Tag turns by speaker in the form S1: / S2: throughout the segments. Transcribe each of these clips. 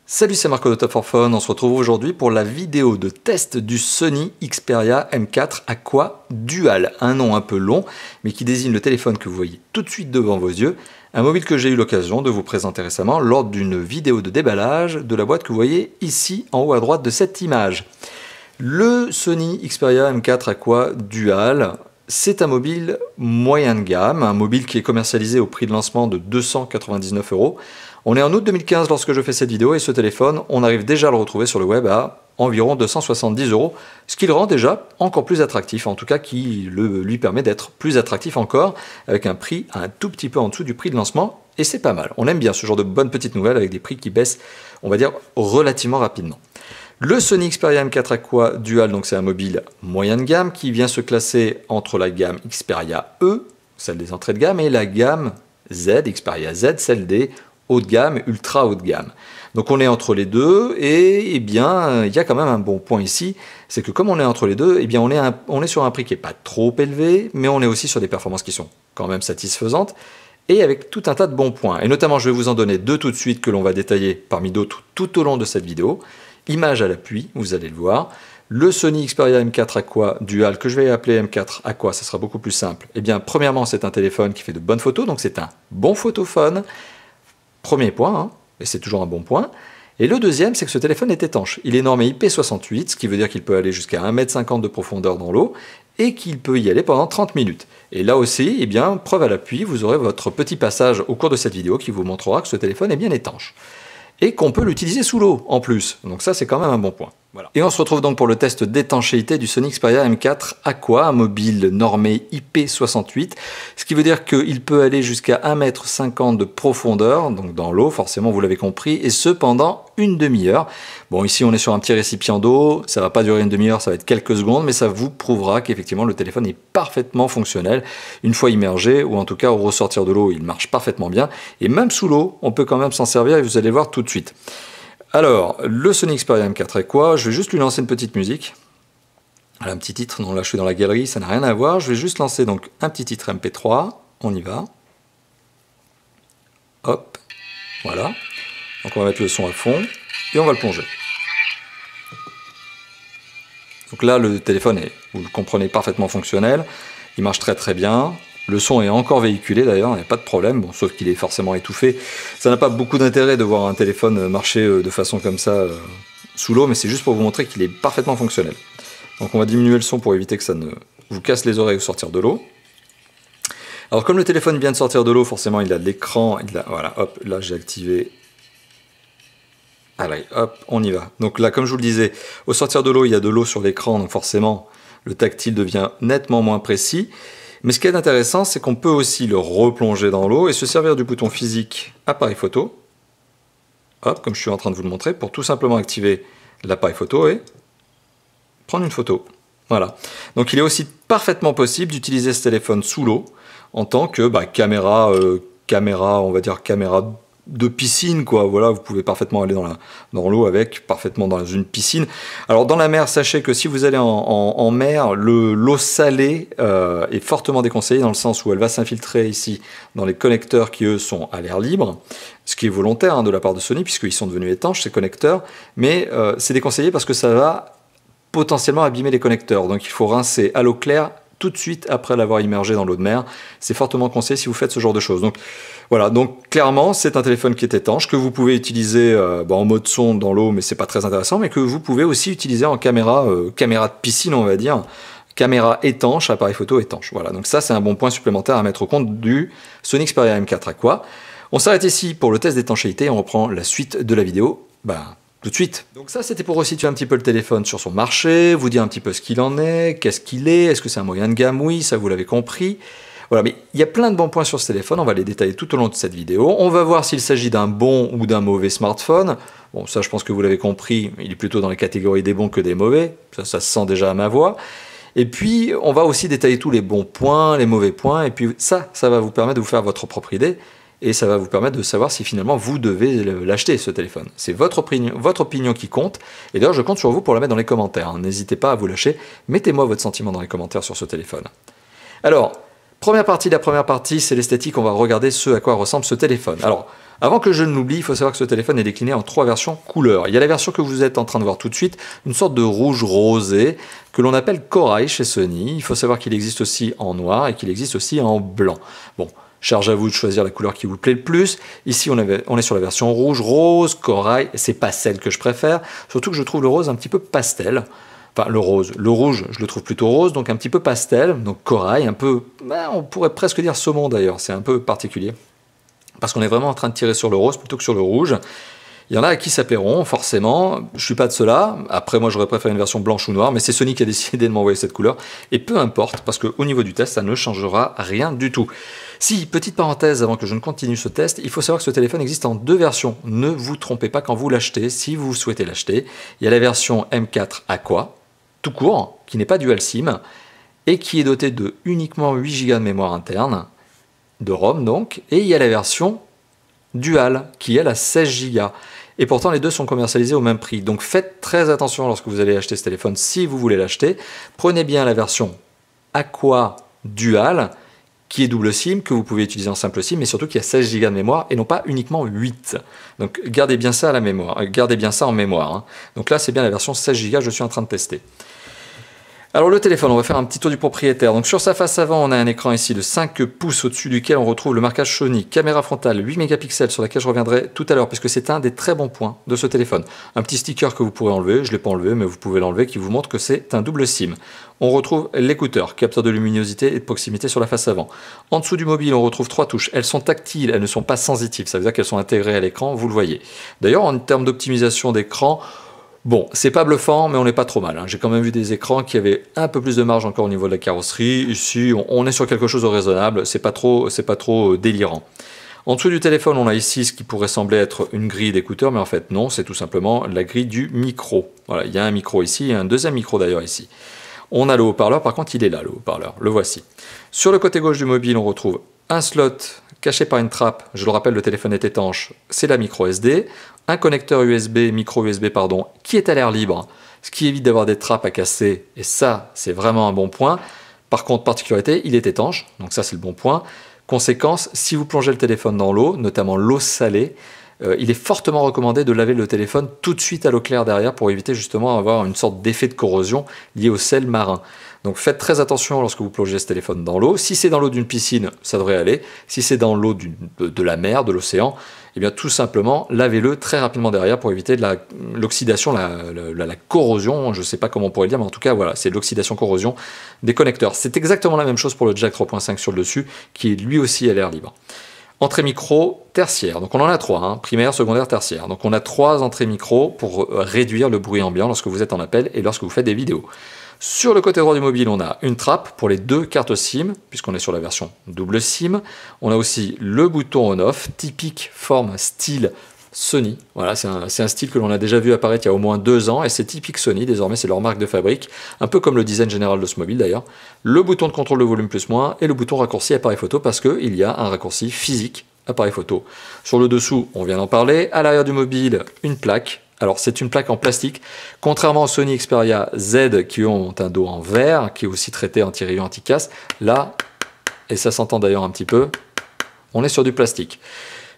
S1: Salut, c'est Marco de Top for Phone. On se retrouve aujourd'hui pour la vidéo de test du Sony Xperia M4 Aqua Dual. Un nom un peu long, mais qui désigne le téléphone que vous voyez tout de suite devant vos yeux. Un mobile que j'ai eu l'occasion de vous présenter récemment lors d'une vidéo de déballage de la boîte que vous voyez ici en haut à droite de cette image. Le Sony Xperia M4 Aqua Dual, c'est un mobile moyen de gamme, un mobile qui est commercialisé au prix de lancement de 299 €. On est en août 2015 lorsque je fais cette vidéo et ce téléphone, on arrive déjà à le retrouver sur le web à environ 270 €, ce qui le rend déjà encore plus attractif, en tout cas qui lui permet d'être plus attractif encore, avec un prix un tout petit peu en dessous du prix de lancement, et c'est pas mal. On aime bien ce genre de bonnes petites nouvelles avec des prix qui baissent, on va dire, relativement rapidement. Le Sony Xperia M4 Aqua Dual, donc c'est un mobile moyen de gamme qui vient se classer entre la gamme Xperia E, celle des entrées de gamme, et la gamme Z, Xperia Z, celle des haut de gamme, ultra haut de gamme. Donc on est entre les deux et eh bien il y a quand même un bon point ici, c'est que comme on est entre les deux, eh bien on est sur un prix qui n'est pas trop élevé, mais on est aussi sur des performances qui sont quand même satisfaisantes et avec tout un tas de bons points. Et notamment je vais vous en donner deux tout de suite que l'on va détailler parmi d'autres tout au long de cette vidéo. Image à l'appui, vous allez le voir. Le Sony Xperia M4 Aqua Dual, que je vais appeler M4 Aqua, ça sera beaucoup plus simple. Eh bien premièrement c'est un téléphone qui fait de bonnes photos, donc c'est un bon photophone. Premier point, hein, et c'est toujours un bon point. Et le deuxième, c'est que ce téléphone est étanche. Il est normé IP68, ce qui veut dire qu'il peut aller jusqu'à 1,50 m de profondeur dans l'eau, et qu'il peut y aller pendant 30 minutes. Et là aussi, eh bien, preuve à l'appui, vous aurez votre petit passage au cours de cette vidéo qui vous montrera que ce téléphone est bien étanche. Et qu'on peut l'utiliser sous l'eau, en plus. Donc ça, c'est quand même un bon point. Voilà. Et on se retrouve donc pour le test d'étanchéité du Sony Xperia M4 Aqua, un mobile normé IP68, ce qui veut dire qu'il peut aller jusqu'à 1,50 m de profondeur, donc dans l'eau, forcément vous l'avez compris, et ce pendant une demi-heure. Bon, ici on est sur un petit récipient d'eau, ça va pas durer une demi-heure, ça va être quelques secondes, mais ça vous prouvera qu'effectivement le téléphone est parfaitement fonctionnel, une fois immergé, ou en tout cas au ressortir de l'eau, il marche parfaitement bien, et même sous l'eau, on peut quand même s'en servir, et vous allez le voir tout de suite. Alors, le Sony Xperia M4 Aqua, je vais juste lui lancer une petite musique. Voilà, un petit titre, non là je suis dans la galerie, ça n'a rien à voir. Je vais juste lancer donc un petit titre MP3, on y va. Hop, voilà. Donc on va mettre le son à fond et on va le plonger. Donc là le téléphone est, vous le comprenez, parfaitement fonctionnel. Il marche très très bien. Le son est encore véhiculé d'ailleurs, il n'y a pas de problème, bon, sauf qu'il est forcément étouffé. Ça n'a pas beaucoup d'intérêt de voir un téléphone marcher de façon comme ça sous l'eau, mais c'est juste pour vous montrer qu'il est parfaitement fonctionnel. Donc on va diminuer le son pour éviter que ça ne vous casse les oreilles au sortir de l'eau. Alors comme le téléphone vient de sortir de l'eau, forcément il a de l'écran, voilà, hop, là j'ai activé. Allez, hop, on y va. Donc là, comme je vous le disais, au sortir de l'eau, il y a de l'eau sur l'écran, donc forcément le tactile devient nettement moins précis. Mais ce qui est intéressant, c'est qu'on peut aussi le replonger dans l'eau et se servir du bouton physique appareil photo, hop, comme je suis en train de vous le montrer, pour tout simplement activer l'appareil photo et prendre une photo. Voilà. Donc il est aussi parfaitement possible d'utiliser ce téléphone sous l'eau en tant que caméra, on va dire caméra de piscine, quoi. Voilà, vous pouvez parfaitement aller dans l'eau avec, parfaitement dans une piscine. Alors dans la mer, sachez que si vous allez en mer, l'eau salée est fortement déconseillée dans le sens où elle va s'infiltrer ici dans les connecteurs qui eux sont à l'air libre, ce qui est volontaire hein, de la part de Sony puisqu'ils sont devenus étanches ces connecteurs, mais c'est déconseillé parce que ça va potentiellement abîmer les connecteurs. Donc il faut rincer à l'eau claire tout de suite après l'avoir immergé dans l'eau de mer. C'est fortement conseillé si vous faites ce genre de choses. Donc voilà, donc clairement c'est un téléphone qui est étanche, que vous pouvez utiliser en mode son dans l'eau, mais c'est pas très intéressant, mais que vous pouvez aussi utiliser en caméra, caméra de piscine on va dire, caméra étanche, appareil photo étanche. Voilà, donc ça c'est un bon point supplémentaire à mettre au compte du Sony Xperia M4 Aqua. On s'arrête ici pour le test d'étanchéité et on reprend la suite de la vidéo. Tout de suite. Donc ça c'était pour resituer un petit peu le téléphone sur son marché, vous dire un petit peu ce qu'il en est, qu'est-ce qu'il est que c'est un moyen de gamme? Oui, ça vous l'avez compris. Voilà, mais il y a plein de bons points sur ce téléphone, on va les détailler tout au long de cette vidéo. On va voir s'il s'agit d'un bon ou d'un mauvais smartphone. Bon, ça je pense que vous l'avez compris, il est plutôt dans les catégories des bons que des mauvais, ça se sent déjà à ma voix. Et puis on va aussi détailler tous les bons points, les mauvais points, et puis ça va vous permettre de vous faire votre propre idée. Et ça va vous permettre de savoir si finalement vous devez l'acheter ce téléphone. C'est votre opinion qui compte. Et d'ailleurs je compte sur vous pour la mettre dans les commentaires. N'hésitez pas à vous lâcher. Mettez-moi votre sentiment dans les commentaires sur ce téléphone. Alors, la première partie c'est l'esthétique. On va regarder ce à quoi ressemble ce téléphone. Alors, Avant que je ne l'oublie, il faut savoir que ce téléphone est décliné en 3 versions couleurs. Il y a la version que vous êtes en train de voir tout de suite, une sorte de rouge rosé que l'on appelle corail chez Sony. Il faut savoir qu'il existe aussi en noir et qu'il existe aussi en blanc. Bon, charge à vous de choisir la couleur qui vous plaît le plus. Ici, on est sur la version rouge, rose, corail. C'est pas celle que je préfère, surtout que je trouve le rose un petit peu pastel. Enfin, le rouge, je le trouve plutôt rose, donc un petit peu pastel, donc corail, un peu, on pourrait presque dire saumon d'ailleurs, c'est un peu particulier. Parce qu'on est vraiment en train de tirer sur le rose plutôt que sur le rouge. Il y en a à qui ça plairont, forcément. Je suis pas de ceux-là. Après, moi, j'aurais préféré une version blanche ou noire, mais c'est Sony qui a décidé de m'envoyer cette couleur. Et peu importe, parce qu'au niveau du test, ça ne changera rien du tout. Si, petite parenthèse avant que je ne continue ce test, il faut savoir que ce téléphone existe en 2 versions. Ne vous trompez pas quand vous l'achetez, si vous souhaitez l'acheter. Il y a la version M4 Aqua, tout court, qui n'est pas dual SIM, et qui est dotée de uniquement 8 Go de mémoire interne, de ROM donc, et il y a la version Dual qui elle a 16 Go. Et pourtant les deux sont commercialisés au même prix. Donc faites très attention lorsque vous allez acheter ce téléphone si vous voulez l'acheter. Prenez bien la version Aqua Dual qui est double SIM, que vous pouvez utiliser en simple SIM, mais surtout qui a 16 Go de mémoire et non pas uniquement 8. Donc gardez bien ça à la mémoire, gardez bien ça en mémoire. Hein. Donc là c'est bien la version 16 Go, je suis en train de tester. Alors le téléphone, on va faire un petit tour du propriétaire. Donc sur sa face avant, on a un écran ici de 5 pouces au-dessus duquel on retrouve le marquage Sony, caméra frontale 8 mégapixels sur laquelle je reviendrai tout à l'heure puisque c'est un des très bons points de ce téléphone. Un petit sticker que vous pourrez enlever, je ne l'ai pas enlevé mais vous pouvez l'enlever qui vous montre que c'est un double SIM. On retrouve l'écouteur, capteur de luminosité et de proximité sur la face avant. En dessous du mobile, on retrouve 3 touches. Elles sont tactiles, elles ne sont pas sensitives, ça veut dire qu'elles sont intégrées à l'écran, vous le voyez. D'ailleurs, en termes d'optimisation d'écran, bon, c'est pas bluffant, mais on n'est pas trop mal. Hein. J'ai quand même vu des écrans qui avaient un peu plus de marge encore au niveau de la carrosserie. Ici, on est sur quelque chose de raisonnable, c'est pas trop délirant. En dessous du téléphone, on a ici ce qui pourrait sembler être une grille d'écouteurs, mais en fait non, c'est tout simplement la grille du micro. Voilà, il y a un micro ici, et un deuxième micro d'ailleurs ici. On a le haut-parleur, par contre il est là le haut-parleur, le voici. Sur le côté gauche du mobile, on retrouve un slot caché par une trappe, je le rappelle, le téléphone est étanche, c'est la micro SD, un connecteur USB, micro USB pardon, qui est à l'air libre, ce qui évite d'avoir des trappes à casser, et ça c'est vraiment un bon point. Par contre, particularité, il est étanche, donc ça c'est le bon point. Conséquence, si vous plongez le téléphone dans l'eau, notamment l'eau salée, il est fortement recommandé de laver le téléphone tout de suite à l'eau claire derrière pour éviter justement d'avoir une sorte d'effet de corrosion lié au sel marin. Donc faites très attention lorsque vous plongez ce téléphone dans l'eau. Si c'est dans l'eau d'une piscine, ça devrait aller. Si c'est dans l'eau de la mer, de l'océan, eh bien tout simplement lavez-le très rapidement derrière pour éviter l'oxydation, la corrosion, je ne sais pas comment on pourrait le dire, mais en tout cas voilà, c'est l'oxydation-corrosion des connecteurs. C'est exactement la même chose pour le jack 3.5 sur le dessus, qui est lui aussi à l'air libre. Entrée micro tertiaire, donc on en a 3, hein, primaire, secondaire, tertiaire. Donc on a 3 entrées micro pour réduire le bruit ambiant lorsque vous êtes en appel et lorsque vous faites des vidéos. Sur le côté droit du mobile, on a une trappe pour les 2 cartes SIM, puisqu'on est sur la version double SIM. On a aussi le bouton on-off, typique forme style Sony. Voilà, c'est un style que l'on a déjà vu apparaître il y a au moins 2 ans, et c'est typique Sony, désormais c'est leur marque de fabrique, un peu comme le design général de ce mobile d'ailleurs. Le bouton de contrôle de volume plus-moins, et le bouton raccourci appareil photo, parce qu'il y a un raccourci physique appareil photo. Sur le dessous, on vient d'en parler, à l'arrière du mobile, une plaque. Alors c'est une plaque en plastique, contrairement au Sony Xperia Z qui ont un dos en verre, qui est aussi traité anti-rayon, anti-casse. Là, et ça s'entend d'ailleurs un petit peu, on est sur du plastique.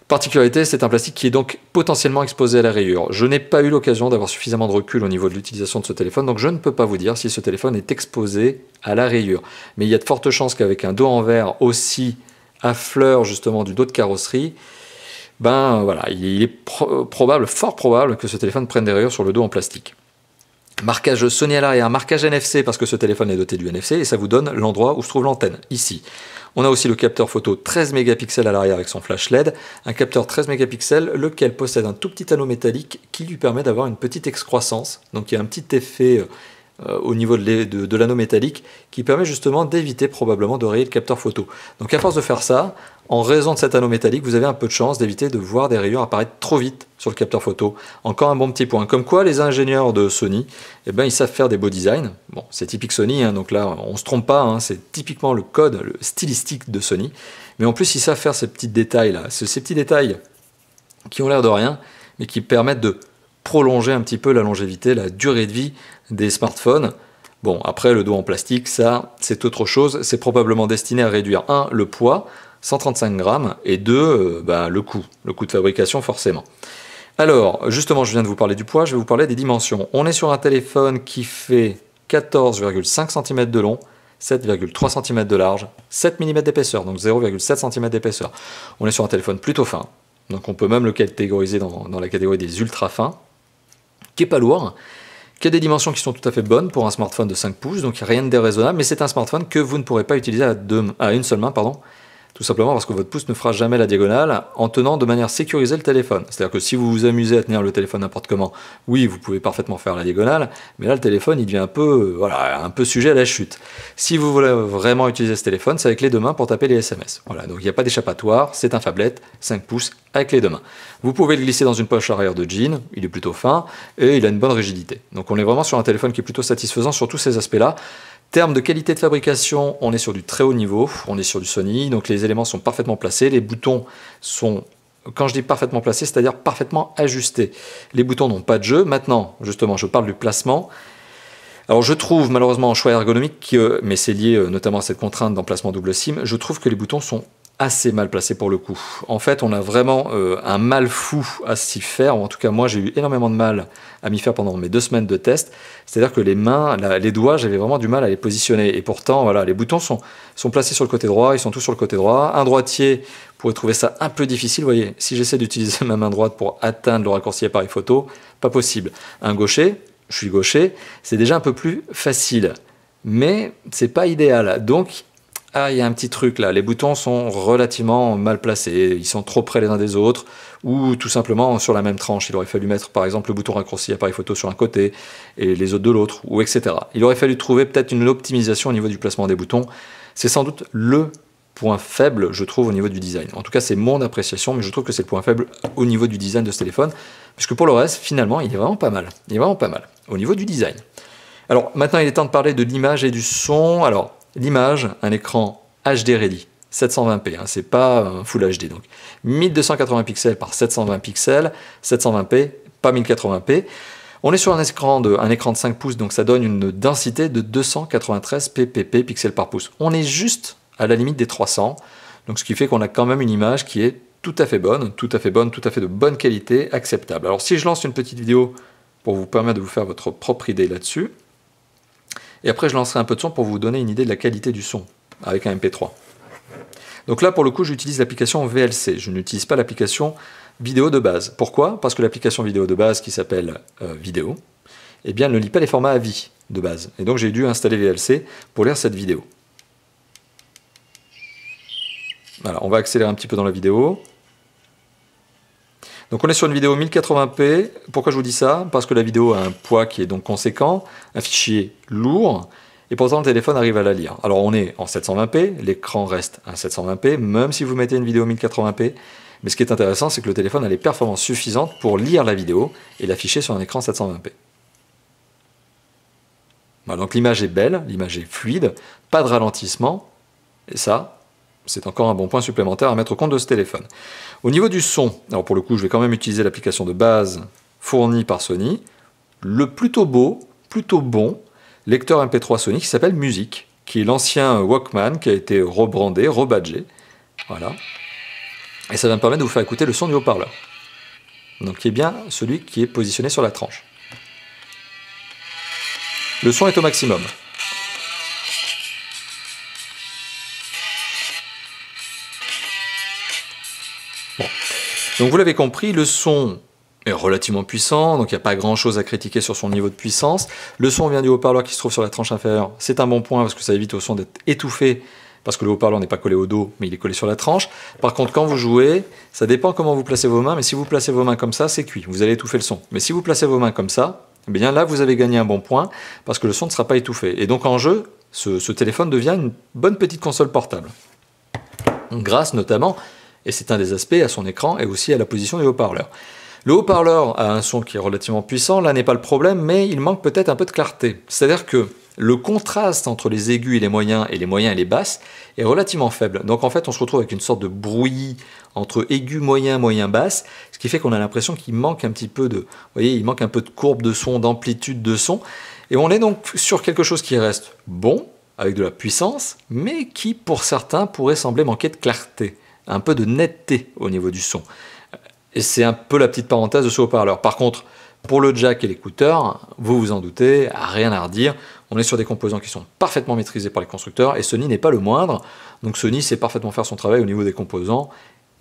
S1: Particularité, c'est un plastique qui est donc potentiellement exposé à la rayure. Je n'ai pas eu l'occasion d'avoir suffisamment de recul au niveau de l'utilisation de ce téléphone, donc je ne peux pas vous dire si ce téléphone est exposé à la rayure. Mais il y a de fortes chances qu'avec un dos en verre aussi à fleur justement du dos de carrosserie, ben voilà, il est probable, fort probable que ce téléphone prenne des rayures sur le dos en plastique. Marquage Sony à l'arrière, marquage NFC parce que ce téléphone est doté du NFC et ça vous donne l'endroit où se trouve l'antenne, ici. On a aussi le capteur photo 13 mégapixels à l'arrière avec son flash LED, un capteur 13 mégapixels lequel possède un tout petit anneau métallique qui lui permet d'avoir une petite excroissance, donc il y a un petit effet au niveau de l'anneau métallique qui permet justement d'éviter probablement de rayer le capteur photo. Donc à force de faire ça, en raison de cet anneau métallique, vous avez un peu de chance d'éviter de voir des rayures apparaître trop vite sur le capteur photo. Encore un bon petit point. Comme quoi les ingénieurs de Sony, eh ben, ils savent faire des beaux designs. Bon, c'est typique Sony, hein, donc là on ne se trompe pas, hein, c'est typiquement le code le stylistique de Sony. Mais en plus ils savent faire ces petits détails là, ces petits détails qui ont l'air de rien, mais qui permettent de prolonger un petit peu la longévité, la durée de vie des smartphones. Bon, après le dos en plastique, ça c'est autre chose, c'est probablement destiné à réduire le poids, 135 grammes, et 2, le coût de fabrication forcément. Alors, justement, je viens de vous parler du poids, je vais vous parler des dimensions. On est sur un téléphone qui fait 14,5 cm de long, 7,3 cm de large, 7 mm d'épaisseur, donc 0,7 cm d'épaisseur. On est sur un téléphone plutôt fin, donc on peut même le catégoriser dans la catégorie des ultra fins, qui n'est pas lourd, qui a des dimensions qui sont tout à fait bonnes pour un smartphone de 5 pouces, donc il n'y a rien de déraisonnable, mais c'est un smartphone que vous ne pourrez pas utiliser à une seule main, tout simplement parce que votre pouce ne fera jamais la diagonale en tenant de manière sécurisée le téléphone. C'est-à-dire que si vous vous amusez à tenir le téléphone n'importe comment, oui, vous pouvez parfaitement faire la diagonale, mais là le téléphone il devient un peu sujet à la chute. Si vous voulez vraiment utiliser ce téléphone, c'est avec les deux mains pour taper les SMS. Voilà, donc il n'y a pas d'échappatoire, c'est un phablette, 5 pouces avec les deux mains. Vous pouvez le glisser dans une poche arrière de jean, il est plutôt fin et il a une bonne rigidité. Donc on est vraiment sur un téléphone qui est plutôt satisfaisant sur tous ces aspects-là. Termes de qualité de fabrication, on est sur du très haut niveau, on est sur du Sony, donc les éléments sont parfaitement placés, les boutons sont, quand je dis parfaitement placés, c'est-à-dire parfaitement ajustés. Les boutons n'ont pas de jeu. Maintenant, justement, je parle du placement. Alors je trouve malheureusement en choix ergonomique, mais c'est lié notamment à cette contrainte d'emplacement double SIM, je trouve que les boutons sont assez mal placés pour le coup. En fait, on a vraiment un mal fou à s'y faire, ou en tout cas moi j'ai eu énormément de mal à m'y faire pendant mes 2 semaines de test, c'est-à-dire que les mains, les doigts, j'avais vraiment du mal à les positionner, et pourtant voilà, les boutons sont placés sur le côté droit, ils sont tous sur le côté droit. Un droitier pourrait trouver ça un peu difficile, vous voyez, si j'essaie d'utiliser ma main droite pour atteindre le raccourci appareil photo, pas possible. Un gaucher, je suis gaucher, c'est déjà un peu plus facile, mais c'est pas idéal, donc il y a un petit truc là, les boutons sont relativement mal placés, ils sont trop près les uns des autres, ou tout simplement sur la même tranche. Il aurait fallu mettre par exemple le bouton raccourci appareil photo sur un côté et les autres de l'autre, ou etc. Il aurait fallu trouver peut-être une optimisation au niveau du placement des boutons. C'est sans doute le point faible, je trouve, au niveau du design. En tout cas, c'est mon appréciation, mais je trouve que c'est le point faible au niveau du design de ce téléphone, puisque pour le reste, finalement, il est vraiment pas mal. Il est vraiment pas mal au niveau du design. Alors maintenant, il est temps de parler de l'image et du son. Alors, l'image, un écran HD Ready, 720p, c'est pas un Full HD, donc 1280 pixels par 720 pixels, 720p, pas 1080p. On est sur un écran de 5 pouces, donc ça donne une densité de 293 ppp, pixels par pouce. On est juste à la limite des 300, donc ce qui fait qu'on a quand même une image qui est tout à fait bonne, tout à fait de bonne qualité, acceptable. Alors si je lance une petite vidéo pour vous permettre de vous faire votre propre idée là-dessus, et après je lancerai un peu de son pour vous donner une idée de la qualité du son avec un MP3. Donc là pour le coup j'utilise l'application VLC, je n'utilise pas l'application vidéo de base. Pourquoi? Parce que l'application vidéo de base qui s'appelle Vidéo, eh bien elle ne lit pas les formats AVI de base. Et donc j'ai dû installer VLC pour lire cette vidéo. Voilà, on va accélérer un petit peu dans la vidéo. Donc on est sur une vidéo 1080p. Pourquoi je vous dis ça? Parce que la vidéo a un poids qui est donc conséquent, un fichier lourd, et pourtant le téléphone arrive à la lire. Alors on est en 720p, l'écran reste à 720p, même si vous mettez une vidéo 1080p. Mais ce qui est intéressant, c'est que le téléphone a les performances suffisantes pour lire la vidéo et l'afficher sur un écran 720p. Voilà, donc l'image est belle, l'image est fluide, pas de ralentissement, et ça, c'est encore un bon point supplémentaire à mettre au compte de ce téléphone. Au niveau du son, alors pour le coup, je vais quand même utiliser l'application de base fournie par Sony, le plutôt beau, plutôt bon lecteur MP3 Sony qui s'appelle Music, qui est l'ancien Walkman qui a été rebrandé, rebadgé. Voilà. Et ça va me permettre de vous faire écouter le son du haut-parleur. Donc qui est bien celui qui est positionné sur la tranche. Le son est au maximum. Bon. Donc vous l'avez compris, le son est relativement puissant, donc il n'y a pas grand chose à critiquer sur son niveau de puissance. Le son vient du haut-parleur qui se trouve sur la tranche inférieure, c'est un bon point parce que ça évite au son d'être étouffé, parce que le haut-parleur n'est pas collé au dos, mais il est collé sur la tranche. Par contre, quand vous jouez, ça dépend comment vous placez vos mains, mais si vous placez vos mains comme ça, c'est cuit, vous allez étouffer le son. Mais si vous placez vos mains comme ça, eh bien là vous avez gagné un bon point, parce que le son ne sera pas étouffé. Et donc en jeu, ce téléphone devient une bonne petite console portable. Grâce notamment, et c'est un des aspects, à son écran et aussi à la position du haut-parleur. Le haut-parleur a un son qui est relativement puissant, là n'est pas le problème, mais il manque peut-être un peu de clarté. C'est-à-dire que le contraste entre les aigus et les moyens et les basses est relativement faible. Donc en fait, on se retrouve avec une sorte de bruit entre aigus, moyen, basse, ce qui fait qu'on a l'impression qu'il manque un petit peu de, vous voyez, il manque un peu de courbe de son, d'amplitude de son, et on est donc sur quelque chose qui reste bon, avec de la puissance, mais qui pour certains pourrait sembler manquer de clarté, un peu de netteté au niveau du son. Et c'est un peu la petite parenthèse de ce haut-parleur. Par contre, pour le jack et l'écouteur, vous vous en doutez, rien à redire. On est sur des composants qui sont parfaitement maîtrisés par les constructeurs, et Sony n'est pas le moindre. Donc Sony sait parfaitement faire son travail au niveau des composants,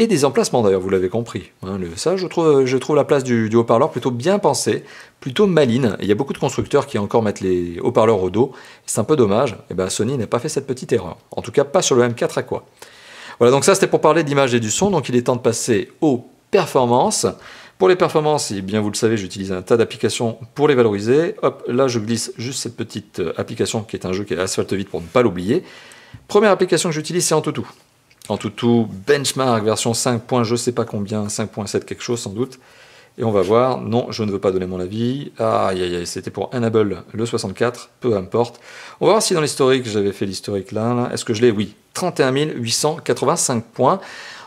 S1: et des emplacements d'ailleurs, vous l'avez compris. Ça, je trouve la place du haut-parleur plutôt bien pensée, plutôt maligne. Il y a beaucoup de constructeurs qui encore mettent les haut-parleurs au dos, c'est un peu dommage. Et ben Sony n'a pas fait cette petite erreur. En tout cas, pas sur le M4 Aqua. Voilà, donc ça c'était pour parler d'image et du son, donc il est temps de passer aux performances. Pour les performances, eh bien vous le savez, j'utilise un tas d'applications pour les valoriser. Hop, là je glisse juste cette petite application qui est un jeu qui est Asphalt 8 pour ne pas l'oublier. Première application que j'utilise, c'est Antutu. Antutu Benchmark version 5. Je sais pas combien, 5.7 quelque chose sans doute. Et on va voir, non, je ne veux pas donner mon avis. Aïe aïe aïe, c'était pour Enable le 64, peu importe. On va voir si dans l'historique, j'avais fait l'historique là. Est-ce que je l'ai? Oui, 31 885 points.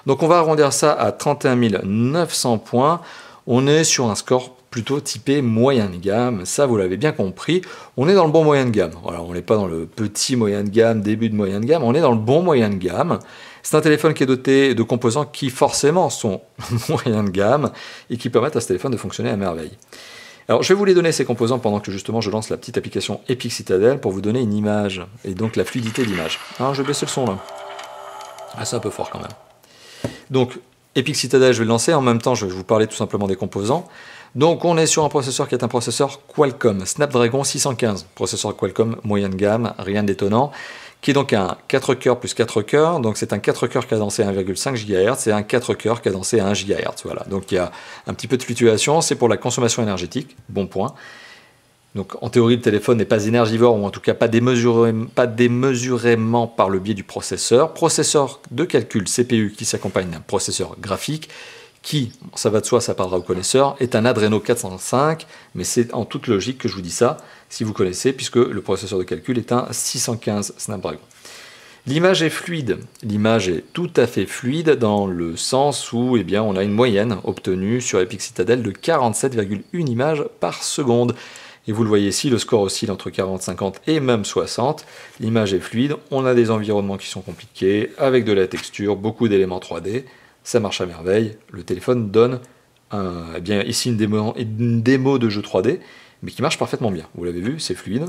S1: Donc on va arrondir ça à 31 900 points. On est sur un score plutôt typé moyen de gamme, ça vous l'avez bien compris. On est dans le bon moyen de gamme. Voilà, on n'est pas dans le petit moyen de gamme, début de moyen de gamme, on est dans le bon moyen de gamme. C'est un téléphone qui est doté de composants qui forcément sont moyen de gamme et qui permettent à ce téléphone de fonctionner à merveille. Alors je vais vous les donner ces composants pendant que justement je lance la petite application Epic Citadel pour vous donner une image et donc la fluidité d'image. Alors je vais baisser le son là. Ah, c'est un peu fort quand même. Donc Epic Citadel, je vais le lancer, en même temps je vais vous parler tout simplement des composants. Donc on est sur un processeur qui est un processeur Qualcomm, Snapdragon 615, processeur Qualcomm moyen de gamme, rien d'étonnant, qui est donc un 4 cœurs plus 4 cœurs, donc c'est un 4 cœurs cadencé à 1,5 GHz et un 4 cœurs cadencé à 1 GHz, voilà. Donc il y a un petit peu de fluctuation, c'est pour la consommation énergétique, bon point. Donc en théorie le téléphone n'est pas énergivore, ou en tout cas pas démesurément par le biais du processeur. Processeur de calcul CPU qui s'accompagne d'un processeur graphique, qui, ça va de soi, ça parlera aux connaisseurs, est un Adreno 405, mais c'est en toute logique que je vous dis ça, si vous connaissez, puisque le processeur de calcul est un 615 Snapdragon. L'image est fluide, l'image est tout à fait fluide dans le sens où eh bien, on a une moyenne obtenue sur Epic Citadel de 47,1 images par seconde. Et vous le voyez ici, le score oscille entre 40, 50 et même 60. L'image est fluide, on a des environnements qui sont compliqués, avec de la texture, beaucoup d'éléments 3D. Ça marche à merveille. Le téléphone donne eh bien, ici une démo de jeu 3D, mais qui marche parfaitement bien. Vous l'avez vu, c'est fluide.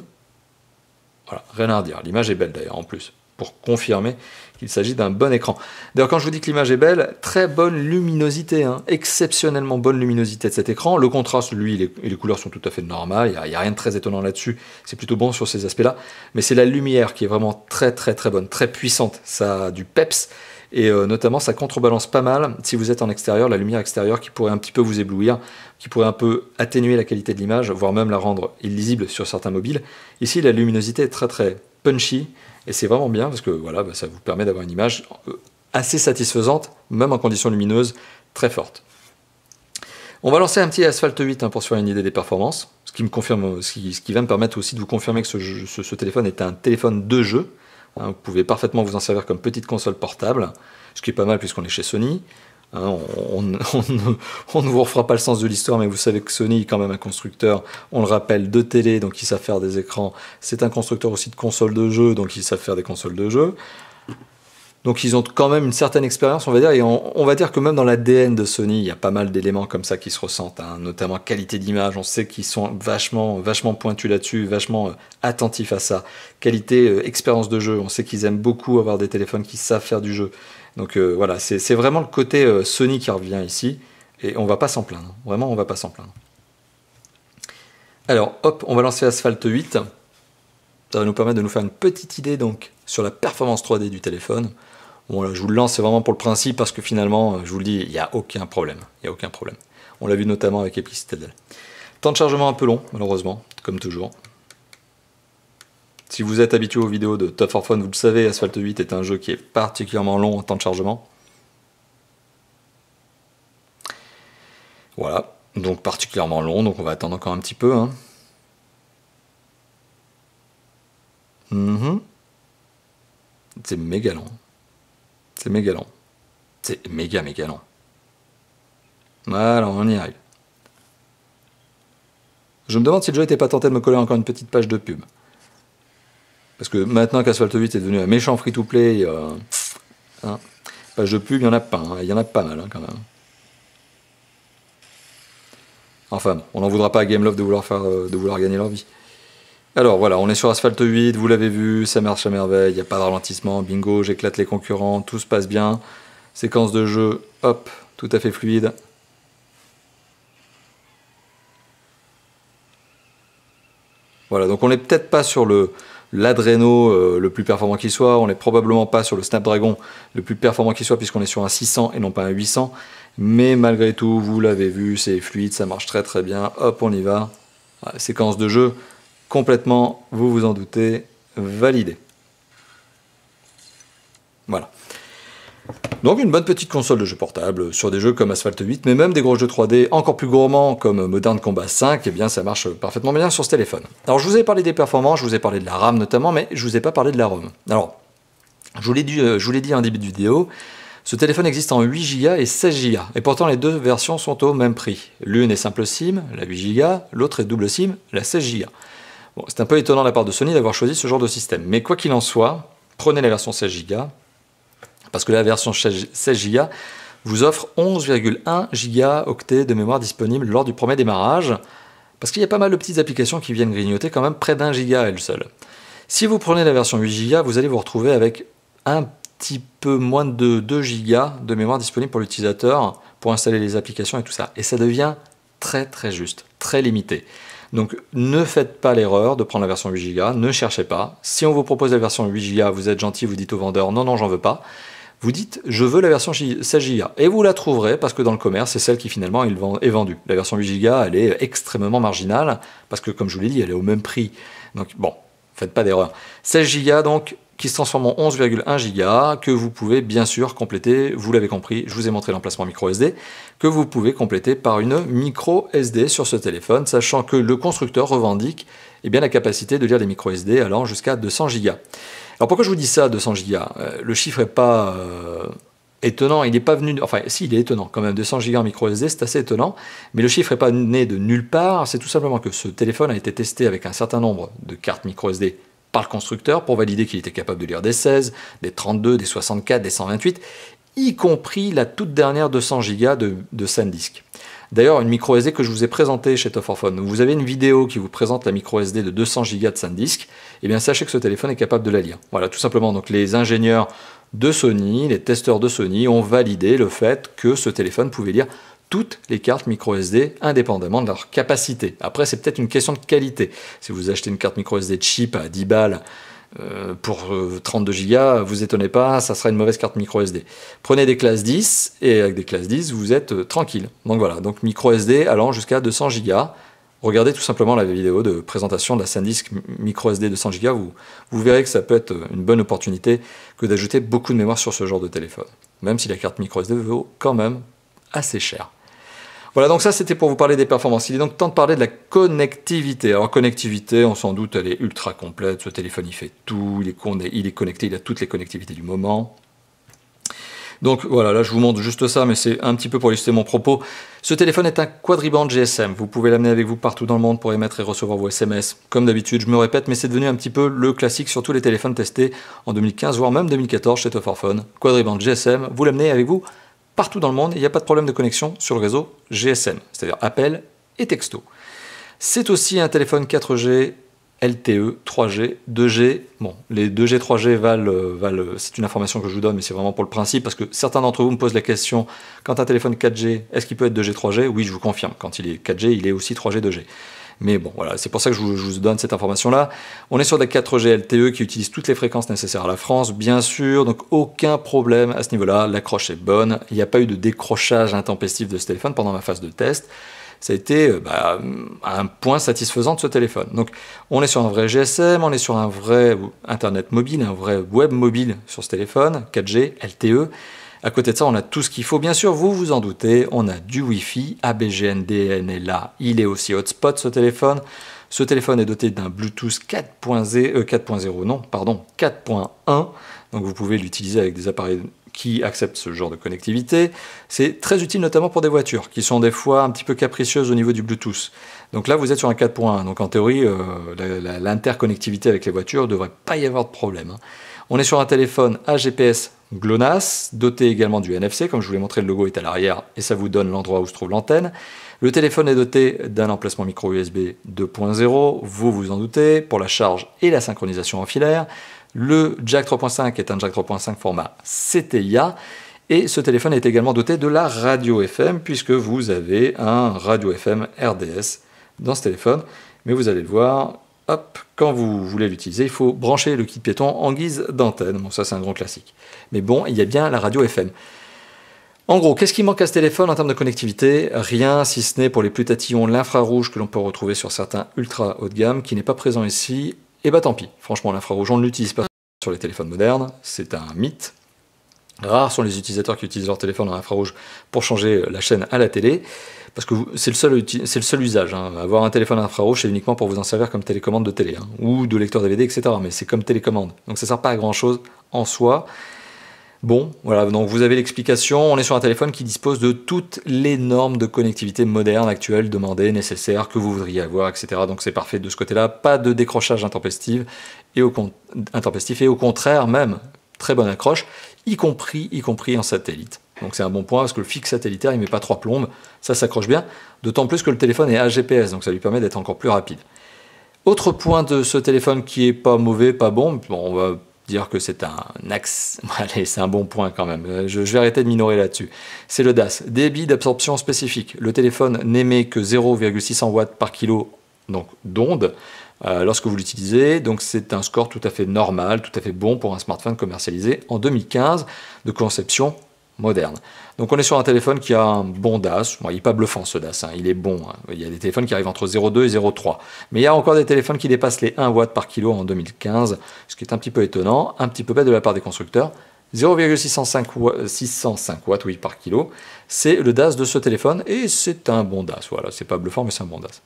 S1: Voilà, rien à redire. L'image est belle d'ailleurs en plus, pour confirmer qu'il s'agit d'un bon écran. D'ailleurs, quand je vous dis que l'image est belle, très bonne luminosité, hein, exceptionnellement bonne luminosité de cet écran. Le contraste, lui, et les couleurs sont tout à fait normales, il n'y a rien de très étonnant là-dessus, c'est plutôt bon sur ces aspects-là. Mais c'est la lumière qui est vraiment très très très bonne, très puissante, ça a du peps. Et notamment, ça contrebalance pas mal, si vous êtes en extérieur, la lumière extérieure qui pourrait un petit peu vous éblouir, qui pourrait un peu atténuer la qualité de l'image, voire même la rendre illisible sur certains mobiles. Ici, la luminosité est très très punchy, et c'est vraiment bien, parce que voilà, ça vous permet d'avoir une image assez satisfaisante, même en conditions lumineuses très fortes. On va lancer un petit Asphalt 8 pour se faire une idée des performances, ce qui va me permettre aussi de vous confirmer que ce téléphone est un téléphone de jeu. Vous pouvez parfaitement vous en servir comme petite console portable, ce qui est pas mal puisqu'on est chez Sony. On ne vous refera pas le sens de l'histoire, mais vous savez que Sony est quand même un constructeur, on le rappelle, de télé, donc ils savent faire des écrans. C'est un constructeur aussi de consoles de jeux, donc ils savent faire des consoles de jeux. Donc ils ont quand même une certaine expérience, on va dire, et on va dire que même dans l'ADN de Sony, il y a pas mal d'éléments comme ça qui se ressentent, hein, notamment qualité d'image, on sait qu'ils sont vachement pointus là-dessus, vachement attentifs à ça. Qualité, expérience de jeu, on sait qu'ils aiment beaucoup avoir des téléphones qui savent faire du jeu. Donc voilà, c'est vraiment le côté Sony qui revient ici, et on va pas s'en plaindre, vraiment on va pas s'en plaindre. Alors hop, on va lancer Asphalt 8, ça va nous permettre de nous faire une petite idée donc sur la performance 3D du téléphone. Bon, là, je vous le lance, c'est vraiment pour le principe, parce que finalement, je vous le dis, il n'y a aucun problème. Il n'y a aucun problème. On l'a vu notamment avec Epic Citadel. Temps de chargement un peu long, malheureusement, comme toujours. Si vous êtes habitué aux vidéos de Top 4 Fun, vous le savez, Asphalt 8 est un jeu qui est particulièrement long en temps de chargement. Voilà, donc particulièrement long, donc on va attendre encore un petit peu. Hein. C'est méga long. C'est méga long. C'est méga long. Voilà, on y arrive. Je me demande si le jeu n'était pas tenté de me coller encore une petite page de pub. Parce que maintenant qu'Asphalt 8 est devenu un méchant free-to-play, hein, page de pub, il y en a pas, hein, il y en a pas mal hein, quand même. Enfin, on n'en voudra pas à Gameloft de vouloir gagner leur vie. Alors voilà, on est sur Asphalt 8, vous l'avez vu, ça marche à merveille, il n'y a pas de ralentissement, bingo, j'éclate les concurrents, tout se passe bien. Séquence de jeu, hop, tout à fait fluide. Voilà, donc on n'est peut-être pas sur l'Adreno le plus performant qui soit, on n'est probablement pas sur le Snapdragon le plus performant qui soit, puisqu'on est sur un 600 et non pas un 800. Mais malgré tout, vous l'avez vu, c'est fluide, ça marche très très bien. Hop, on y va. Voilà, séquence de jeu complètement, vous vous en doutez, validée. Voilà. Donc une bonne petite console de jeu portable sur des jeux comme Asphalt 8, mais même des gros jeux 3D encore plus gourmands comme Modern Combat 5, eh bien ça marche parfaitement bien sur ce téléphone. Alors je vous ai parlé des performances, je vous ai parlé de la RAM notamment, mais je vous ai pas parlé de la ROM. Alors, je vous l'ai dit en début de vidéo, ce téléphone existe en 8 Go et 16 Go, et pourtant les deux versions sont au même prix. L'une est simple SIM, la 8 Go, l'autre est double SIM, la 16 Go. Bon, c'est un peu étonnant de la part de Sony d'avoir choisi ce genre de système, mais quoi qu'il en soit, prenez la version 16 Go, parce que la version 16 Go vous offre 11,1 gigaoctets de mémoire disponible lors du premier démarrage, parce qu'il y a pas mal de petites applications qui viennent grignoter quand même près d'1 giga à elles seules. Si vous prenez la version 8 Go, vous allez vous retrouver avec un petit peu moins de 2 Go de mémoire disponible pour l'utilisateur pour installer les applications et tout ça. Et ça devient très très juste, très limité. Donc ne faites pas l'erreur de prendre la version 8 Go, ne cherchez pas. Si on vous propose la version 8 Go, vous êtes gentil, vous dites au vendeur non, non, j'en veux pas. Vous dites je veux la version 16 Go et vous la trouverez parce que dans le commerce, c'est celle qui finalement est vendue. La version 8 Go, elle est extrêmement marginale parce que comme je vous l'ai dit, elle est au même prix. Donc bon, faites pas d'erreur. 16 Go donc, qui se transforme en 11,1 Go, que vous pouvez bien sûr compléter, vous l'avez compris, je vous ai montré l'emplacement micro SD, que vous pouvez compléter par une micro SD sur ce téléphone, sachant que le constructeur revendique eh bien, la capacité de lire les micro SD allant jusqu'à 200 Go. Alors pourquoi je vous dis ça, 200 Go? Le chiffre n'est pas étonnant, il n'est pas venu, enfin si, il est étonnant quand même, 200 Go en micro SD, c'est assez étonnant, mais le chiffre n'est pas né de nulle part, c'est tout simplement que ce téléphone a été testé avec un certain nombre de cartes micro SD par le constructeur pour valider qu'il était capable de lire des 16, des 32, des 64, des 128, y compris la toute dernière 200 Go de SanDisk. D'ailleurs, une micro SD que je vous ai présentée chez Top 4 Phone, vous avez une vidéo qui vous présente la micro SD de 200 Go de SanDisk, et bien sachez que ce téléphone est capable de la lire. Voilà, tout simplement, donc les ingénieurs de Sony, les testeurs de Sony ont validé le fait que ce téléphone pouvait lire toutes les cartes micro SD indépendamment de leur capacité. Après, c'est peut-être une question de qualité. Si vous achetez une carte micro SD cheap à 10 balles pour 32 Go, vous étonnez pas, ça sera une mauvaise carte micro SD. Prenez des classes 10 et avec des classes 10, vous êtes tranquille. Donc voilà, donc micro SD allant jusqu'à 200 Go. Regardez tout simplement la vidéo de présentation de la SanDisk micro SD 200 Go, vous verrez que ça peut être une bonne opportunité que d'ajouter beaucoup de mémoire sur ce genre de téléphone. Même si la carte micro SD vaut quand même assez cher. Voilà, donc ça c'était pour vous parler des performances. Il est donc temps de parler de la connectivité. Alors connectivité, on s'en doute, elle est ultra complète. Ce téléphone il fait tout, il est connecté, il a toutes les connectivités du moment. Donc voilà, là je vous montre juste ça, mais c'est un petit peu pour illustrer mon propos. Ce téléphone est un quadriband GSM. Vous pouvez l'amener avec vous partout dans le monde pour émettre et recevoir vos SMS. Comme d'habitude, je me répète, mais c'est devenu un petit peu le classique sur tous les téléphones testés en 2015, voire même 2014 chez Top 4 Phone. Quadriband GSM, vous l'amenez avec vous partout dans le monde, il n'y a pas de problème de connexion sur le réseau GSM, c'est-à-dire appel et texto. C'est aussi un téléphone 4G, LTE, 3G, 2G. Bon, les 2G, 3G valent c'est une information que je vous donne, mais c'est vraiment pour le principe, parce que certains d'entre vous me posent la question, quand un téléphone 4G, est-ce qu'il peut être 2G, 3G? Oui, je vous confirme, quand il est 4G, il est aussi 3G, 2G. Mais bon, voilà, c'est pour ça que je vous donne cette information-là. On est sur des 4G LTE qui utilisent toutes les fréquences nécessaires à la France, bien sûr, donc aucun problème à ce niveau-là. L'accroche est bonne. Il n'y a pas eu de décrochage intempestif de ce téléphone pendant ma phase de test. Ça a été un point satisfaisant de ce téléphone. Donc, on est sur un vrai GSM, on est sur un vrai Internet mobile, un vrai web mobile sur ce téléphone, 4G, LTE. À côté de ça, on a tout ce qu'il faut. Bien sûr, vous vous en doutez, on a du Wi-Fi, ABGNDN est là, il est aussi hotspot ce téléphone. Ce téléphone est doté d'un Bluetooth 4.1. Donc vous pouvez l'utiliser avec des appareils qui acceptent ce genre de connectivité. C'est très utile notamment pour des voitures qui sont des fois un petit peu capricieuses au niveau du Bluetooth. Donc là, vous êtes sur un 4.1. Donc en théorie, l'interconnectivité avec les voitures ne devrait pas y avoir de problème, hein. On est sur un téléphone à GPS GLONASS, doté également du NFC. Comme je vous l'ai montré, le logo est à l'arrière et ça vous donne l'endroit où se trouve l'antenne. Le téléphone est doté d'un emplacement micro USB 2.0, vous vous en doutez, pour la charge et la synchronisation en filaire. Le jack 3.5 est un jack 3.5 format CTIA. Et ce téléphone est également doté de la radio FM, puisque vous avez un radio FM RDS dans ce téléphone. Mais vous allez le voir, hop, quand vous voulez l'utiliser, il faut brancher le kit piéton en guise d'antenne. Bon, ça c'est un grand classique. Mais bon, il y a bien la radio FM. En gros, qu'est-ce qui manque à ce téléphone en termes de connectivité? Rien, si ce n'est pour les plus tatillons l'infrarouge que l'on peut retrouver sur certains ultra haut de gamme, qui n'est pas présent ici. Et bah tant pis, franchement l'infrarouge on ne l'utilise pas sur les téléphones modernes, c'est un mythe. Rares sont les utilisateurs qui utilisent leur téléphone en infrarouge pour changer la chaîne à la télé, parce que c'est le seul usage, hein. Avoir un téléphone infrarouge, c'est uniquement pour vous en servir comme télécommande de télé, hein, ou de lecteur DVD, etc. Mais c'est comme télécommande, donc ça ne sert pas à grand chose en soi. Bon, voilà, donc vous avez l'explication. On est sur un téléphone qui dispose de toutes les normes de connectivité modernes, actuelles, demandées, nécessaires, que vous voudriez avoir, etc. Donc c'est parfait de ce côté-là. Pas de décrochage intempestif et au contraire même, très bonne accroche, y compris en satellite. Donc c'est un bon point parce que le fixe satellitaire, il ne met pas 3 plombes, ça s'accroche bien, d'autant plus que le téléphone est AGPS, donc ça lui permet d'être encore plus rapide. Autre point de ce téléphone qui est pas mauvais, pas bon, on va dire que c'est un axe, allez, c'est un bon point quand même, je vais arrêter de minorer là-dessus. C'est le DAS, débit d'absorption spécifique. Le téléphone n'émet que 0,600 watts par kilo d'onde lorsque vous l'utilisez, donc c'est un score tout à fait normal, tout à fait bon pour un smartphone commercialisé en 2015 de conception moderne. Donc on est sur un téléphone qui a un bon DAS, bon, il n'est pas bluffant ce DAS, hein, il est bon, hein. Il y a des téléphones qui arrivent entre 0,2 et 0,3, mais il y a encore des téléphones qui dépassent les 1 watt par kilo en 2015, ce qui est un petit peu étonnant, un petit peu bête de la part des constructeurs. 0,605 watts oui, par kilo, c'est le DAS de ce téléphone et c'est un bon DAS, voilà, c'est pas bluffant mais c'est un bon DAS.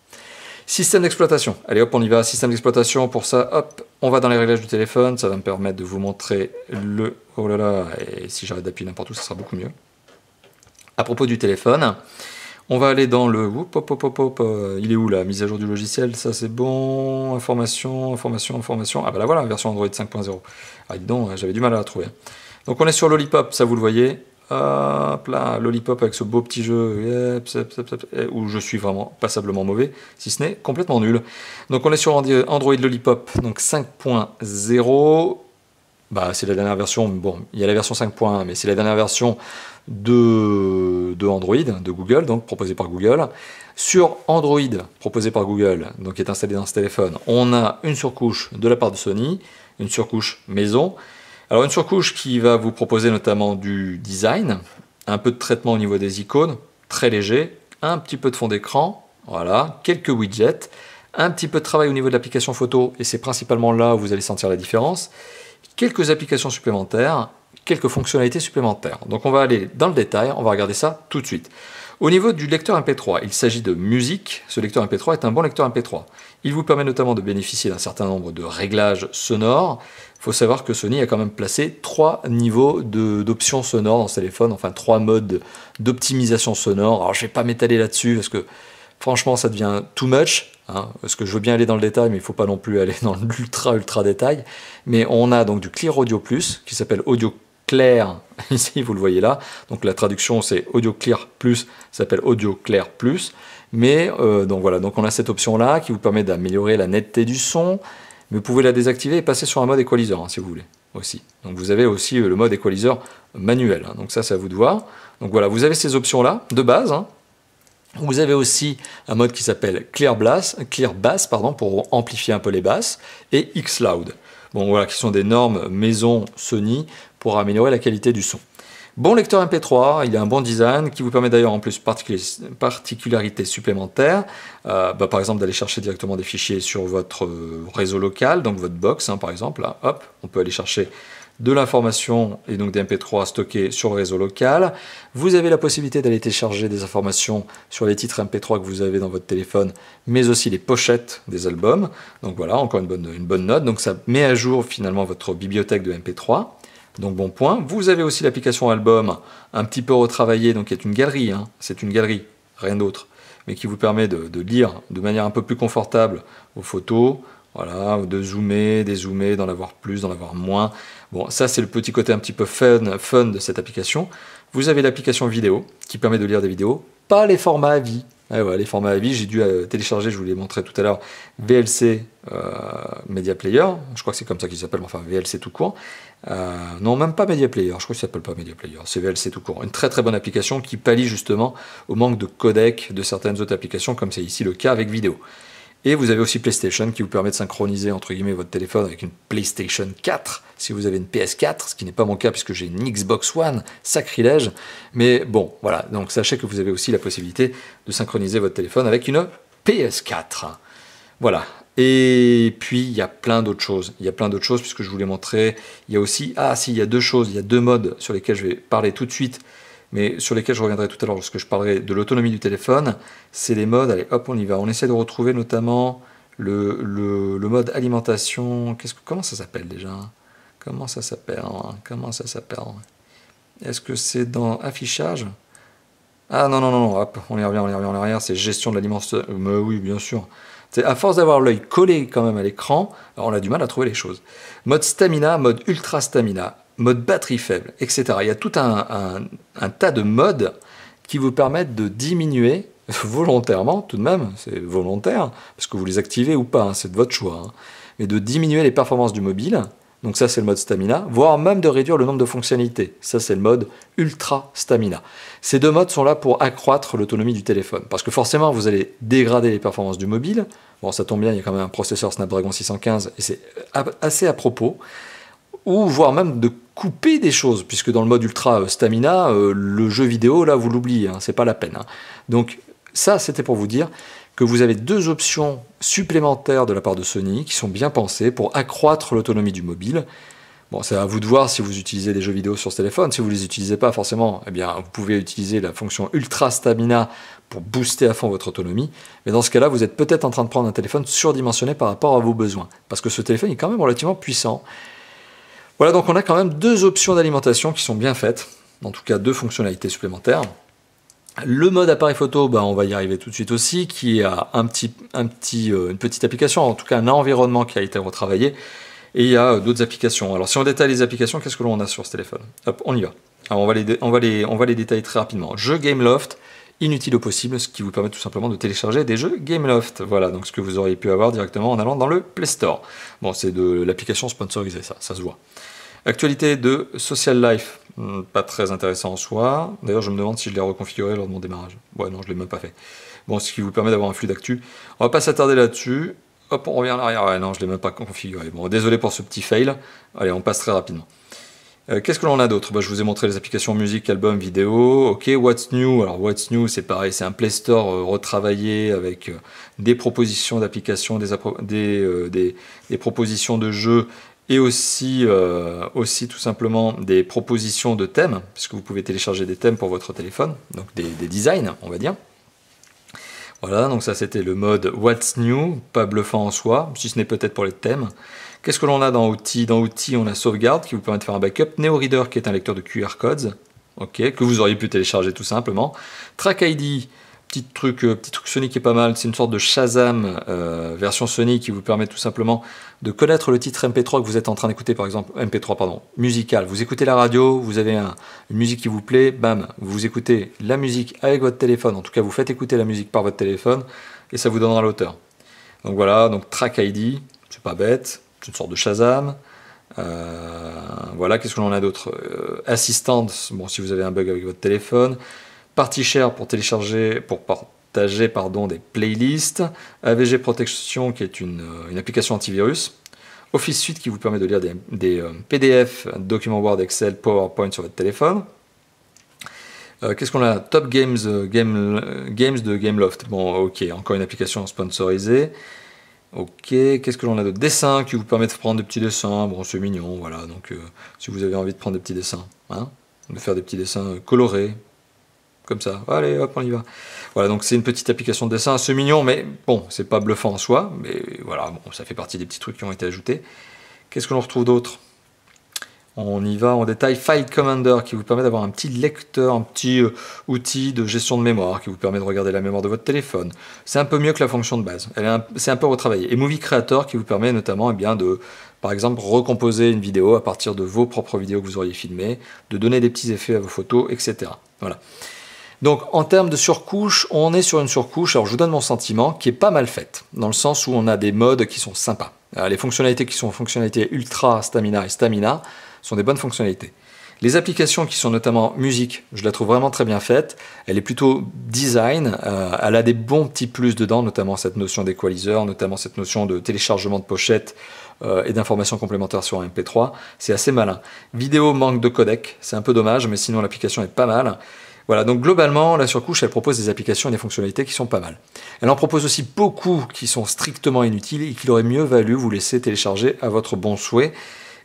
S1: Système d'exploitation, allez hop on y va, système d'exploitation, pour ça hop, on va dans les réglages du téléphone, ça va me permettre de vous montrer le... Oh là là, et si j'arrête d'appuyer n'importe où, ça sera beaucoup mieux. À propos du téléphone, on va aller dans le... il est où là? Mise à jour du logiciel, ça c'est bon, information, ah bah là voilà, version Android 5.0. Ah dis donc, j'avais du mal à la trouver. Donc on est sur Lollipop, ça vous le voyez. Hop là, Lollipop avec ce beau petit jeu où je suis vraiment passablement mauvais, si ce n'est complètement nul. Donc on est sur Android Lollipop, donc 5.0. Bah, c'est la dernière version, bon, il y a la version 5.1, mais c'est la dernière version de Android, de Google, donc proposée par Google. Sur Android, proposé par Google, donc qui est installé dans ce téléphone, on a une surcouche de la part de Sony, une surcouche maison. Alors une surcouche qui va vous proposer notamment du design, un peu de traitement au niveau des icônes, très léger, un petit peu de fond d'écran, voilà, quelques widgets, un petit peu de travail au niveau de l'application photo, et c'est principalement là où vous allez sentir la différence, quelques applications supplémentaires, quelques fonctionnalités supplémentaires. Donc on va aller dans le détail, on va regarder ça tout de suite. Au niveau du lecteur MP3, il s'agit de musique. Ce lecteur MP3 est un bon lecteur MP3. Il vous permet notamment de bénéficier d'un certain nombre de réglages sonores. Il faut savoir que Sony a quand même placé 3 niveaux d'options sonores dans ce téléphone, enfin 3 modes d'optimisation sonore. Alors je ne vais pas m'étaler là-dessus parce que franchement ça devient too much, hein, parce que je veux bien aller dans le détail, mais il ne faut pas non plus aller dans l'ultra détail. Mais on a donc du Clear Audio Plus qui s'appelle Audio Clair, ici vous le voyez là, donc la traduction c'est Audio Clear Plus, ça s'appelle Audio Clair Plus, mais donc voilà, donc on a cette option là qui vous permet d'améliorer la netteté du son, mais vous pouvez la désactiver et passer sur un mode équaliseur hein, si vous voulez aussi. Donc vous avez aussi le mode équaliseur manuel, hein, donc ça c'est à vous de voir. Donc voilà, vous avez ces options là de base, hein. Vous avez aussi un mode qui s'appelle Clear Bass pour amplifier un peu les basses, et X-Loud. Bon voilà, qui sont des normes maison Sony pour améliorer la qualité du son. Bon lecteur MP3, il a un bon design qui vous permet d'ailleurs en plus particularités supplémentaires, par exemple d'aller chercher directement des fichiers sur votre réseau local, donc votre box hein, par exemple, là, hop, on peut aller chercher de l'information et donc des MP3 stockés sur le réseau local. Vous avez la possibilité d'aller télécharger des informations sur les titres MP3 que vous avez dans votre téléphone, mais aussi les pochettes des albums. Donc voilà, encore une bonne note. Donc ça met à jour finalement votre bibliothèque de MP3. donc bon point. Vous avez aussi l'application album, un petit peu retravaillée, donc qui est une galerie, hein. C'est une galerie, rien d'autre, mais qui vous permet de lire de manière un peu plus confortable vos photos, voilà, de zoomer, dézoomer, d'en avoir plus, d'en avoir moins. Bon, ça c'est le petit côté un petit peu fun de cette application. Vous avez l'application vidéo, qui permet de lire des vidéos, pas les formats à vie. Ah ouais, les formats à vie, j'ai dû télécharger, je vous l'ai montré tout à l'heure, VLC Media Player, je crois que c'est comme ça qu'il s'appelle, enfin VLC tout court. Non, même pas Media Player, je crois qu'il ne s'appelle pas Media Player, c'est VLC tout court. Une très très bonne application qui pallie justement au manque de codec de certaines autres applications, comme c'est ici le cas avec vidéo. Et vous avez aussi PlayStation qui vous permet de synchroniser entre guillemets votre téléphone avec une PlayStation 4 si vous avez une PS4, ce qui n'est pas mon cas puisque j'ai une Xbox One, sacrilège. Mais bon, voilà, donc sachez que vous avez aussi la possibilité de synchroniser votre téléphone avec une PS4. Voilà. Et puis il y a plein d'autres choses. Il y a plein d'autres choses puisque je vous l'ai montré. Il y a aussi, il y a deux choses, il y a deux modes sur lesquels je vais parler tout de suite, mais sur lesquels je reviendrai tout à l'heure lorsque je parlerai de l'autonomie du téléphone. C'est les modes, allez hop on y va, on essaie de retrouver notamment le mode alimentation, comment ça s'appelle déjà? Comment ça s'appelle? Est-ce que c'est dans affichage? Ah non, hop, on y revient, c'est gestion de l'alimentation, mais oui bien sûr. À force d'avoir l'œil collé quand même à l'écran, on a du mal à trouver les choses. Mode stamina, mode ultra stamina, mode batterie faible, etc. Il y a tout un tas de modes qui vous permettent de diminuer volontairement, tout de même, c'est volontaire, parce que vous les activez ou pas, hein, c'est de votre choix, hein, mais de diminuer les performances du mobile, donc ça c'est le mode stamina, voire même de réduire le nombre de fonctionnalités, ça c'est le mode ultra stamina. Ces deux modes sont là pour accroître l'autonomie du téléphone, parce que forcément vous allez dégrader les performances du mobile, bon ça tombe bien, il y a quand même un processeur Snapdragon 615, et c'est assez à propos, ou voire même de couper des choses, puisque dans le mode ultra stamina, le jeu vidéo, là, vous l'oubliez, hein, c'est pas la peine. Hein. Donc ça, c'était pour vous dire que vous avez deux options supplémentaires de la part de Sony qui sont bien pensées pour accroître l'autonomie du mobile. Bon, c'est à vous de voir si vous utilisez des jeux vidéo sur ce téléphone. Si vous ne les utilisez pas forcément, eh bien, vous pouvez utiliser la fonction Ultra Stamina pour booster à fond votre autonomie. Mais dans ce cas-là, vous êtes peut-être en train de prendre un téléphone surdimensionné par rapport à vos besoins. Parce que ce téléphone est quand même relativement puissant. Voilà, donc on a quand même deux options d'alimentation qui sont bien faites. En tout cas, deux fonctionnalités supplémentaires. Le mode appareil photo, on va y arriver tout de suite aussi, qui a une petite application, en tout cas un environnement qui a été retravaillé. Et il y a d'autres applications. Alors si on détaille les applications, qu'est-ce que l'on a sur ce téléphone? Hop, on y va. Alors on va les détailler très rapidement. Jeu Gameloft, inutile au possible, ce qui vous permet tout simplement de télécharger des jeux Gameloft. Voilà, donc ce que vous auriez pu avoir directement en allant dans le Play Store. Bon, c'est de l'application sponsorisée, ça se voit. Actualité de Social Life, pas très intéressant en soi. D'ailleurs, je me demande si je l'ai reconfiguré lors de mon démarrage. Ouais, non, je ne l'ai même pas fait. Bon, ce qui vous permet d'avoir un flux d'actu. On va pas s'attarder là-dessus. Hop, on revient en arrière. Ouais, non, je ne l'ai même pas configuré. Bon, désolé pour ce petit fail. Allez, on passe très rapidement. Qu'est-ce que l'on a d'autre? Je vous ai montré les applications musique, album, vidéo. Ok, What's New? Alors, What's New, c'est pareil, c'est un Play Store retravaillé avec des propositions d'applications, des propositions de jeux et aussi tout simplement des propositions de thèmes, puisque vous pouvez télécharger des thèmes pour votre téléphone, donc des designs, on va dire. Voilà, donc ça c'était le mode What's New, pas bluffant en soi, si ce n'est peut-être pour les thèmes. Qu'est-ce que l'on a dans Outils? Dans Outils, on a Sauvegarde qui vous permet de faire un backup, NeoReader qui est un lecteur de QR codes, ok, que vous auriez pu télécharger tout simplement. Track ID, petit truc Sony qui est pas mal, c'est une sorte de Shazam version Sony qui vous permet tout simplement de connaître le titre MP3 que vous êtes en train d'écouter, par exemple, MP3 pardon, musical. Vous écoutez la radio, vous avez une musique qui vous plaît, bam, vous écoutez la musique avec votre téléphone, en tout cas vous faites écouter la musique par votre téléphone et ça vous donnera l'auteur. Donc voilà, donc Track ID, c'est pas bête, c'est une sorte de Shazam. Voilà, qu'est-ce que l'on a d'autre? Assistant, bon, si vous avez un bug avec votre téléphone. PartyShare pour partager des playlists. AVG Protection qui est une application antivirus. Office Suite qui vous permet de lire des PDF, documents Word, Excel, PowerPoint sur votre téléphone. Qu'est-ce qu'on a? Top Games de Gameloft. Bon, ok, encore une application sponsorisée. Ok, qu'est-ce que l'on a d'autre? Dessin qui vous permet de prendre des petits dessins. Bon, c'est mignon, voilà. Donc, si vous avez envie de prendre des petits dessins, hein, de faire des petits dessins colorés, comme ça. Allez, hop, on y va. Voilà, donc c'est une petite application de dessin assez mignon, mais bon, c'est pas bluffant en soi, mais voilà, bon, ça fait partie des petits trucs qui ont été ajoutés. Qu'est-ce que l'on retrouve d'autre? On y va en détail. File Commander qui vous permet d'avoir un petit lecteur, un petit outil de gestion de mémoire qui vous permet de regarder la mémoire de votre téléphone. C'est un peu mieux que la fonction de base. C'est un peu retravaillé. Et Movie Creator qui vous permet notamment de, par exemple, recomposer une vidéo à partir de vos propres vidéos que vous auriez filmées, de donner des petits effets à vos photos, etc. Voilà. Donc en termes de surcouche, on est sur une surcouche, alors je vous donne mon sentiment, qui est pas mal faite, dans le sens où on a des modes qui sont sympas. Les fonctionnalités qui sont fonctionnalités Ultra, Stamina et Stamina sont des bonnes fonctionnalités. Les applications qui sont notamment musique, je la trouve vraiment très bien faite. Elle est plutôt design, elle a des bons petits plus dedans, notamment cette notion d'équaliseur, notamment cette notion de téléchargement de pochette et d'informations complémentaires sur un MP3. C'est assez malin. Vidéo manque de codec, c'est un peu dommage, mais sinon l'application est pas mal. Voilà, donc globalement, la surcouche, elle propose des applications et des fonctionnalités qui sont pas mal. Elle en propose aussi beaucoup qui sont strictement inutiles et qu'il aurait mieux valu vous laisser télécharger à votre bon souhait.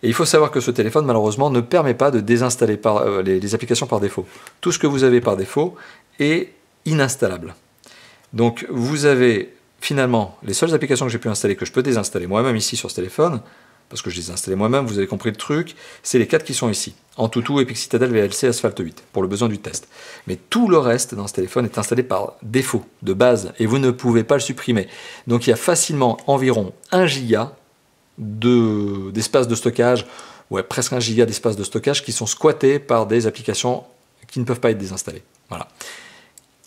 S1: Et il faut savoir que ce téléphone, malheureusement, ne permet pas de désinstaller les applications par défaut. Tout ce que vous avez par défaut est ininstallable. Donc vous avez finalement les seules applications que j'ai pu installer, que je peux désinstaller moi-même ici sur ce téléphone, parce que je les ai installés moi-même, vous avez compris le truc, c'est les 4 qui sont ici. Antutu, Epic Citadel, VLC, Asphalt 8, pour le besoin du test. Mais tout le reste dans ce téléphone est installé par défaut, de base, et vous ne pouvez pas le supprimer. Donc il y a facilement environ 1 giga d'espace de stockage, ouais, presque 1 giga d'espace de stockage qui sont squattés par des applications qui ne peuvent pas être désinstallées. Voilà.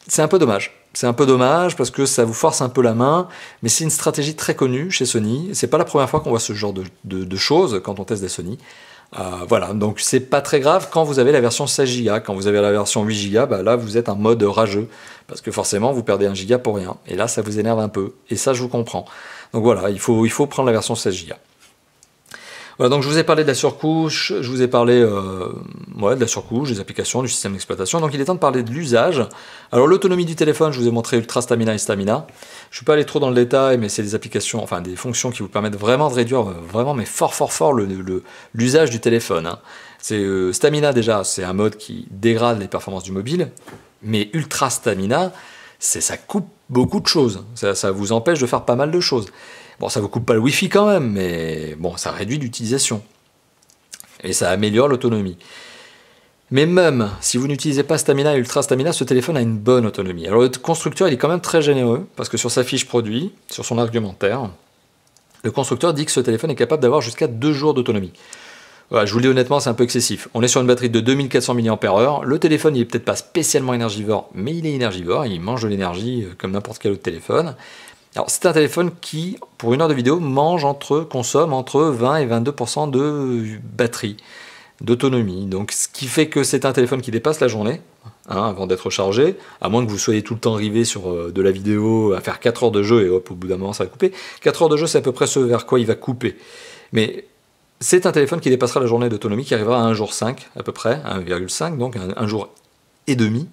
S1: C'est un peu dommage. C'est un peu dommage parce que ça vous force un peu la main, mais c'est une stratégie très connue chez Sony. C'est pas la première fois qu'on voit ce genre de choses quand on teste des Sony. Voilà, donc c'est pas très grave quand vous avez la version 16 Go. Quand vous avez la version 8 Go, bah là vous êtes en mode rageux parce que forcément vous perdez 1 giga pour rien. Et là ça vous énerve un peu. Et ça je vous comprends. Donc voilà, il faut prendre la version 16 Go. Voilà, donc je vous ai parlé de la surcouche, je vous ai parlé de la surcouche, des applications, du système d'exploitation. Donc il est temps de parler de l'usage. Alors l'autonomie du téléphone, je vous ai montré Ultra Stamina et Stamina. Je ne suis pas allé trop dans le détail, mais c'est des applications, enfin des fonctions qui vous permettent vraiment de réduire, mais fort l'usage du téléphone. Hein. Stamina déjà, c'est un mode qui dégrade les performances du mobile, mais Ultra Stamina, ça coupe beaucoup de choses. Ça vous empêche de faire pas mal de choses. Bon, ça ne vous coupe pas le Wi-Fi quand même, mais bon, ça réduit l'utilisation. Et ça améliore l'autonomie. Mais même si vous n'utilisez pas Stamina et Ultra Stamina, ce téléphone a une bonne autonomie. Alors le constructeur, il est quand même très généreux, parce que sur sa fiche produit, sur son argumentaire, le constructeur dit que ce téléphone est capable d'avoir jusqu'à 2 jours d'autonomie. Voilà, je vous le dis honnêtement, c'est un peu excessif. On est sur une batterie de 2400 mAh. Le téléphone, il n'est peut-être pas spécialement énergivore, mais il est énergivore, il mange de l'énergie comme n'importe quel autre téléphone. Alors c'est un téléphone qui, pour 1 heure de vidéo, consomme entre 20 et 22% de batterie, d'autonomie. Donc ce qui fait que c'est un téléphone qui dépasse la journée, avant d'être chargé, à moins que vous soyez tout le temps rivé sur de la vidéo, à faire 4 heures de jeu, et hop, au bout d'un moment ça va couper. 4 heures de jeu, c'est à peu près ce vers quoi il va couper. Mais c'est un téléphone qui dépassera la journée d'autonomie, qui arrivera à 1 jour 5, à peu près, 1,5, donc un jour et demi.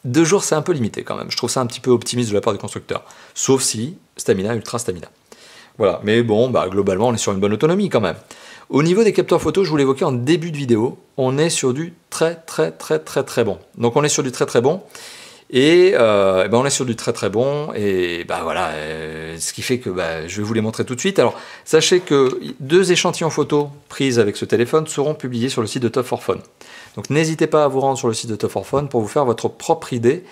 S1: 2 jours, c'est un peu limité quand même. Je trouve ça un petit peu optimiste de la part du constructeur. Sauf si Stamina, Ultra Stamina. Voilà, mais bon, globalement, on est sur une bonne autonomie quand même. Au niveau des capteurs photo, je vous l'évoquais en début de vidéo, on est sur du très bon. Donc on est sur du très bon. Et on est sur du très bon. Et voilà, ce qui fait que je vais vous les montrer tout de suite. Alors, sachez que 2 échantillons photos prises avec ce téléphone seront publiés sur le site de Top 4 Phone. Donc n'hésitez pas à vous rendre sur le site de Top 4 Phone pour vous faire votre propre idée,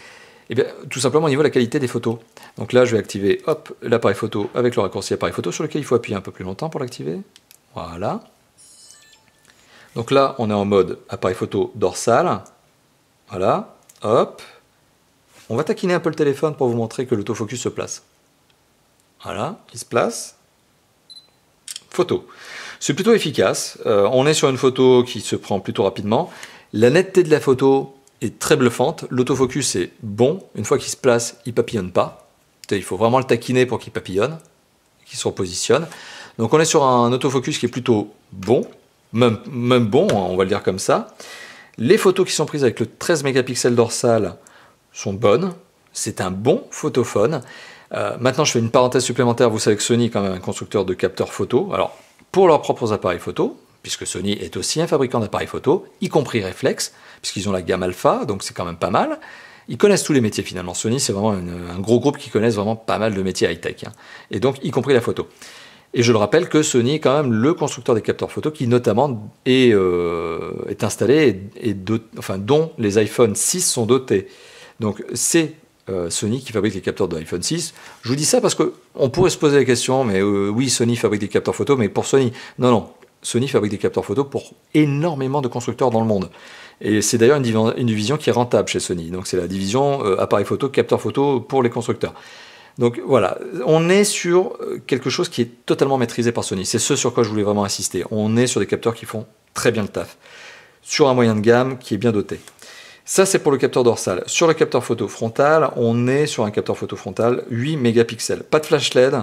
S1: tout simplement au niveau de la qualité des photos. Donc là, je vais activer l'appareil photo avec le raccourci appareil photo sur lequel il faut appuyer un peu plus longtemps pour l'activer. Voilà. Donc là, on est en mode appareil photo dorsal. Voilà. Hop. On va taquiner un peu le téléphone pour vous montrer que l'autofocus se place. Voilà, il se place. Photo. C'est plutôt efficace. On est sur une photo qui se prend plutôt rapidement. La netteté de la photo est très bluffante. L'autofocus est bon. Une fois qu'il se place, il ne papillonne pas. Il faut vraiment le taquiner pour qu'il papillonne, qu'il se repositionne. Donc on est sur un autofocus qui est plutôt bon. Même bon, on va le dire comme ça. Les photos qui sont prises avec le 13 mégapixels dorsal sont bonnes. C'est un bon photophone. Maintenant, je fais une parenthèse supplémentaire. Vous savez que Sony est quand même un constructeur de capteurs photo. Alors, pour leurs propres appareils photo, puisque Sony est aussi un fabricant d'appareils photo, y compris Reflex, puisqu'ils ont la gamme Alpha, donc c'est quand même pas mal. Ils connaissent tous les métiers finalement. Sony, c'est vraiment un gros groupe qui connaissent vraiment pas mal de métiers high-tech. Et donc, y compris la photo. Et je le rappelle que Sony est quand même le constructeur des capteurs photo qui notamment est installé dont les iPhone 6 sont dotés. Donc c'est Sony qui fabrique les capteurs de l'iPhone 6. Je vous dis ça parce qu'on pourrait se poser la question, mais oui, Sony fabrique des capteurs photo, mais pour Sony. Non, non, Sony fabrique des capteurs photo pour énormément de constructeurs dans le monde. Et c'est d'ailleurs une division qui est rentable chez Sony. Donc c'est la division appareil photo, capteur photo pour les constructeurs. Donc voilà, on est sur quelque chose qui est totalement maîtrisé par Sony. C'est ce sur quoi je voulais vraiment insister. On est sur des capteurs qui font très bien le taf. Sur un moyen de gamme qui est bien doté. Ça, c'est pour le capteur dorsal. Sur le capteur photo frontal, on est sur un capteur photo frontal 8 mégapixels. Pas de flash LED,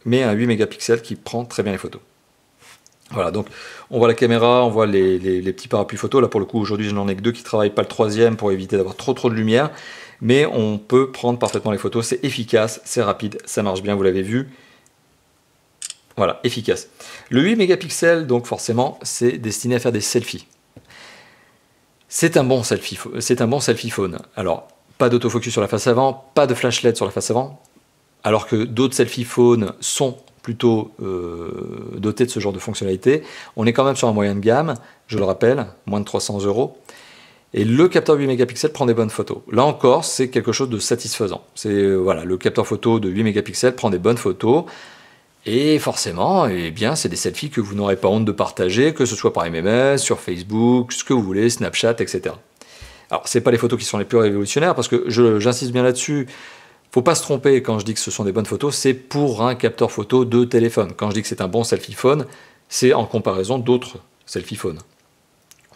S1: mais un 8 mégapixels qui prend très bien les photos. Voilà, donc on voit la caméra, on voit les petits parapluies photo. Là, pour le coup, aujourd'hui, je n'en ai que 2 qui ne travaillent pas le troisième pour éviter d'avoir trop de lumière. Mais on peut prendre parfaitement les photos. C'est efficace, c'est rapide, ça marche bien, vous l'avez vu. Voilà, efficace. Le 8 mégapixels, donc forcément, c'est destiné à faire des selfies. C'est un bon selfie phone. Alors, pas d'autofocus sur la face avant, pas de flash LED sur la face avant, alors que d'autres selfie phones sont plutôt dotés de ce genre de fonctionnalité. On est quand même sur un moyen de gamme, je le rappelle, moins de 300 €. Et le capteur 8 mégapixels prend des bonnes photos. Là encore, c'est quelque chose de satisfaisant. Voilà, le capteur photo de 8 mégapixels prend des bonnes photos. Et forcément, eh bien, c'est des selfies que vous n'aurez pas honte de partager, que ce soit par MMS, sur Facebook, ce que vous voulez, Snapchat, etc. Alors, ce n'est pas les photos qui sont les plus révolutionnaires, parce que j'insiste bien là-dessus, faut pas se tromper quand je dis que ce sont des bonnes photos, c'est pour un capteur photo de téléphone. Quand je dis que c'est un bon selfie phone, c'est en comparaison d'autres selfie phones.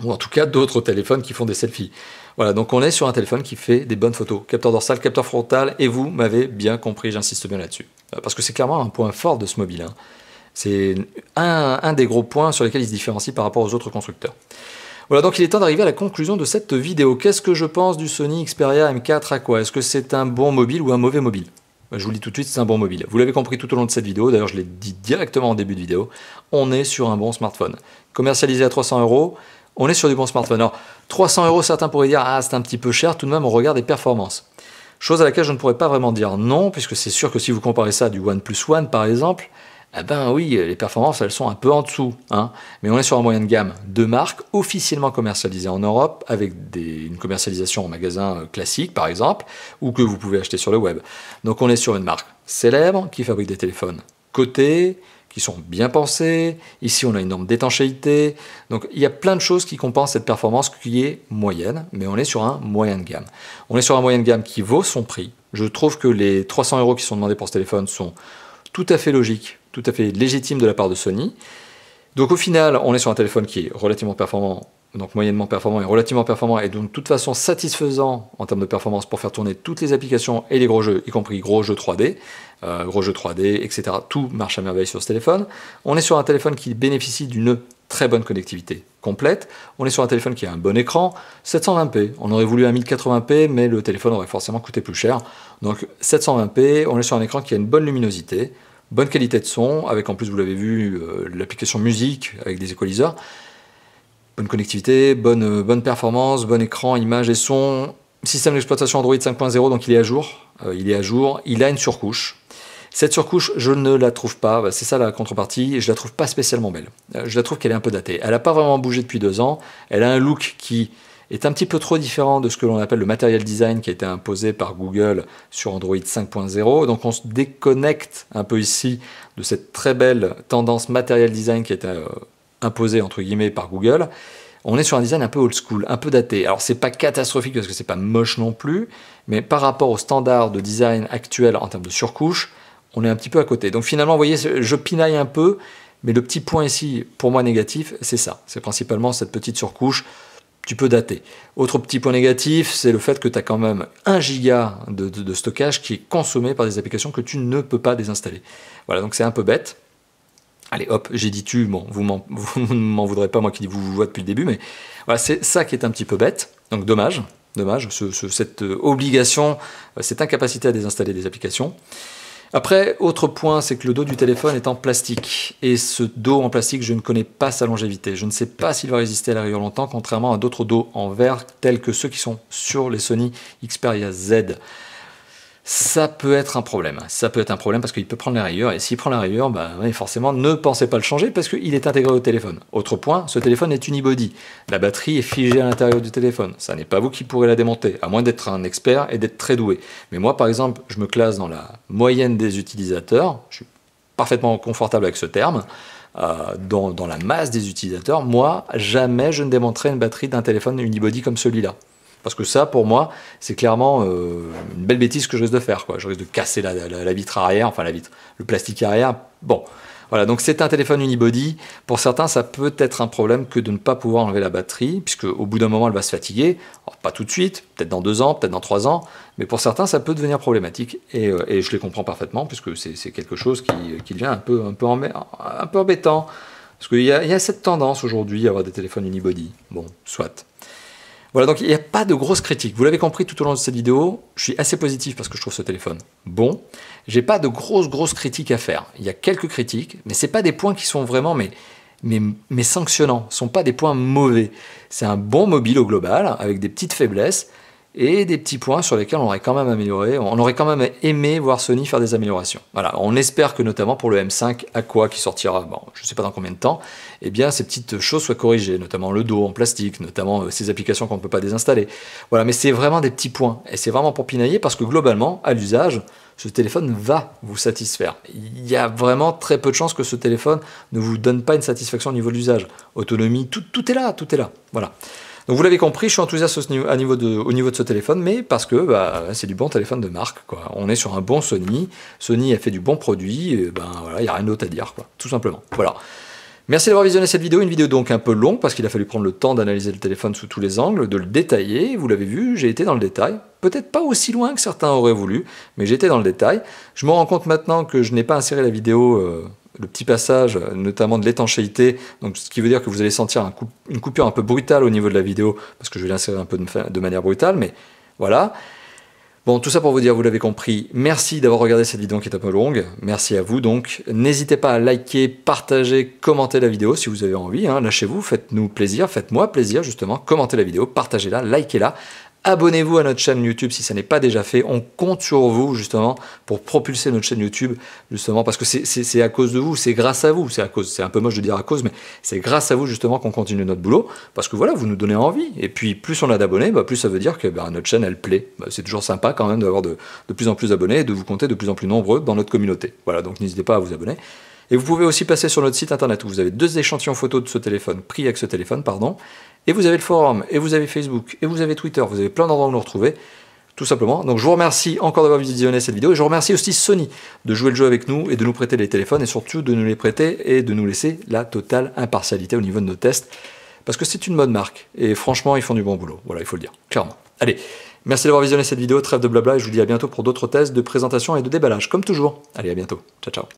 S1: Ou en tout cas d'autres téléphones qui font des selfies. Voilà, donc on est sur un téléphone qui fait des bonnes photos. Capteur dorsal, capteur frontal, et vous m'avez bien compris, j'insiste bien là-dessus. Parce que c'est clairement un point fort de ce mobile. Hein. C'est un des gros points sur lesquels il se différencie par rapport aux autres constructeurs. Voilà, donc il est temps d'arriver à la conclusion de cette vidéo. Qu'est-ce que je pense du Sony Xperia M4 à quoi? Est-ce que c'est un bon mobile ou un mauvais mobile? Je vous le dis tout de suite, c'est un bon mobile. Vous l'avez compris tout au long de cette vidéo, d'ailleurs je l'ai dit directement en début de vidéo, on est sur un bon smartphone. Commercialisé à 300 €, on est sur du bon smartphone. Alors, 300 €, certains pourraient dire « Ah, c'est un petit peu cher », tout de même, on regarde les performances. Chose à laquelle je ne pourrais pas vraiment dire non, puisque c'est sûr que si vous comparez ça à du OnePlus One, par exemple, eh ben oui, les performances, elles sont un peu en dessous. Hein. Mais on est sur un moyen de gamme de marque, officiellement commercialisé en Europe, avec une commercialisation en magasin classique, par exemple, ou que vous pouvez acheter sur le web. Donc on est sur une marque célèbre, qui fabrique des téléphones cotés, qui sont bien pensés. Ici, on a une norme d'étanchéité. Donc, il y a plein de choses qui compensent cette performance qui est moyenne, mais on est sur un moyen de gamme. On est sur un moyen de gamme qui vaut son prix. Je trouve que les 300 € qui sont demandés pour ce téléphone sont tout à fait logiques, tout à fait légitimes de la part de Sony. Donc, au final, on est sur un téléphone qui est relativement performant, donc moyennement performant et relativement performant, et donc de toute façon satisfaisant en termes de performance pour faire tourner toutes les applications et les gros jeux, y compris gros jeux 3D, etc. Tout marche à merveille sur ce téléphone. On est sur un téléphone qui bénéficie d'une très bonne connectivité complète. On est sur un téléphone qui a un bon écran, 720p. On aurait voulu un 1080p, mais le téléphone aurait forcément coûté plus cher. Donc 720p, on est sur un écran qui a une bonne luminosité, bonne qualité de son, avec en plus, vous l'avez vu, l'application musique avec des équaliseurs. Bonne connectivité, bonne performance, bon écran, image et son. Système d'exploitation Android 5.0, donc il est à jour. Il a une surcouche. Cette surcouche, je ne la trouve pas, c'est ça la contrepartie, je la trouve pas spécialement belle. Je la trouve qu'elle est un peu datée. Elle n'a pas vraiment bougé depuis 2 ans. Elle a un look qui est un petit peu trop différent de ce que l'on appelle le material design qui a été imposé par Google sur Android 5.0. Donc on se déconnecte un peu ici de cette très belle tendance material design qui a été imposée entre guillemets par Google. On est sur un design un peu old school, un peu daté. Alors c'est pas catastrophique parce que c'est pas moche non plus, mais par rapport aux standards de design actuels en termes de surcouche, on est un petit peu à côté. Donc finalement, vous voyez, je pinaille un peu, mais le petit point ici, pour moi négatif, c'est ça. C'est principalement cette petite surcouche, tu peux dater. Autre petit point négatif, c'est le fait que tu as quand même 1 giga de stockage qui est consommé par des applications que tu ne peux pas désinstaller. Voilà, donc c'est un peu bête. Allez hop, j'ai dit tu, bon, vous ne m'en voudrez pas, moi qui vous vois depuis le début, mais voilà, c'est ça qui est un petit peu bête, donc dommage, cette obligation, cette incapacité à désinstaller des applications. Après, autre point, c'est que le dos du téléphone est en plastique, et ce dos en plastique, je ne connais pas sa longévité, je ne sais pas s'il va résister à la rayure longtemps, contrairement à d'autres dos en verre, tels que ceux qui sont sur les Sony Xperia Z. ça peut être un problème. Ça peut être un problème parce qu'il peut prendre la rayure, et s'il prend la rayure, bah, oui, forcément, ne pensez pas le changer parce qu'il est intégré au téléphone. Autre point, ce téléphone est unibody. La batterie est figée à l'intérieur du téléphone. Ça n'est pas vous qui pourrez la démonter, à moins d'être un expert et d'être très doué. Mais moi, par exemple, je me classe dans la moyenne des utilisateurs. Je suis parfaitement confortable avec ce terme. Dans la masse des utilisateurs, moi, jamais je ne démonterai une batterie d'un téléphone unibody comme celui-là. Parce que ça, pour moi, c'est clairement une belle bêtise que je risque de faire, quoi. Je risque de casser la vitre arrière, enfin la vitre, le plastique arrière. Bon, voilà, donc c'est un téléphone unibody. Pour certains, ça peut être un problème que de ne pas pouvoir enlever la batterie, puisque au bout d'un moment, elle va se fatiguer. Alors, pas tout de suite, peut-être dans 2 ans, peut-être dans 3 ans, mais pour certains, ça peut devenir problématique. Et je les comprends parfaitement, puisque c'est quelque chose qui devient un peu embêtant. Parce qu'il y a cette tendance aujourd'hui à avoir des téléphones unibody. Bon, soit. Voilà, donc il n'y a pas de grosses critiques. Vous l'avez compris tout au long de cette vidéo, je suis assez positif parce que je trouve ce téléphone bon. J'ai pas de grosses critiques à faire. Il y a quelques critiques, mais c'est pas des points qui sont vraiment mais sanctionnants. Ce sont pas des points mauvais. C'est un bon mobile au global, avec des petites faiblesses et des petits points sur lesquels on aurait quand même amélioré. On aurait quand même aimé voir Sony faire des améliorations. Voilà, on espère que notamment pour le M5 Aqua qui sortira, bon, je ne sais pas dans combien de temps, eh bien ces petites choses soient corrigées, notamment le dos en plastique, notamment ces applications qu'on ne peut pas désinstaller. Voilà, mais c'est vraiment des petits points et c'est vraiment pour pinailler parce que globalement, à l'usage, ce téléphone va vous satisfaire. Il y a vraiment très peu de chances que ce téléphone ne vous donne pas une satisfaction au niveau de l'usage. Autonomie, tout est là, voilà. Donc vous l'avez compris, je suis enthousiaste au niveau de ce téléphone, mais parce que c'est du bon téléphone de marque, quoi. On est sur un bon Sony. Sony a fait du bon produit, et voilà, il n'y a rien d'autre à dire, quoi, tout simplement. Voilà. Merci d'avoir visionné cette vidéo, une vidéo donc un peu longue, parce qu'il a fallu prendre le temps d'analyser le téléphone sous tous les angles, de le détailler. Vous l'avez vu, j'ai été dans le détail. Peut-être pas aussi loin que certains auraient voulu, mais j'ai été dans le détail. Je me rends compte maintenant que je n'ai pas inséré la vidéo... le petit passage, notamment de l'étanchéité, donc ce qui veut dire que vous allez sentir une coupure un peu brutale au niveau de la vidéo, parce que je vais l'insérer un peu de manière brutale, mais voilà. Bon, tout ça pour vous dire, vous l'avez compris, merci d'avoir regardé cette vidéo qui est un peu longue, merci à vous donc. N'hésitez pas à liker, partager, commenter la vidéo si vous avez envie, hein, lâchez-vous, faites-nous plaisir, faites-moi plaisir justement, commentez la vidéo, partagez-la, likez-la. Abonnez-vous à notre chaîne YouTube si ça n'est pas déjà fait. On compte sur vous justement pour propulser notre chaîne YouTube justement parce que c'est à cause de vous, c'est grâce à vous. C'est un peu moche de dire à cause, mais c'est grâce à vous justement qu'on continue notre boulot parce que voilà, vous nous donnez envie. Et puis plus on a d'abonnés, plus ça veut dire que notre chaîne elle plaît. C'est toujours sympa quand même d'avoir de plus en plus d'abonnés et de vous compter de plus en plus nombreux dans notre communauté. Voilà, donc n'hésitez pas à vous abonner. Et vous pouvez aussi passer sur notre site internet où vous avez 2 échantillons photos de ce téléphone, pris avec ce téléphone, pardon. Et vous avez le forum, et vous avez Facebook, et vous avez Twitter, vous avez plein d'endroits où nous retrouver, tout simplement. Donc je vous remercie encore d'avoir visionné cette vidéo, et je remercie aussi Sony de jouer le jeu avec nous, et de nous prêter les téléphones, et surtout de nous les prêter, et de nous laisser la totale impartialité au niveau de nos tests, parce que c'est une bonne marque, et franchement, ils font du bon boulot, voilà, il faut le dire, clairement. Allez, merci d'avoir visionné cette vidéo, trêve de blabla, et je vous dis à bientôt pour d'autres tests de présentation et de déballage, comme toujours. Allez, à bientôt, ciao ciao.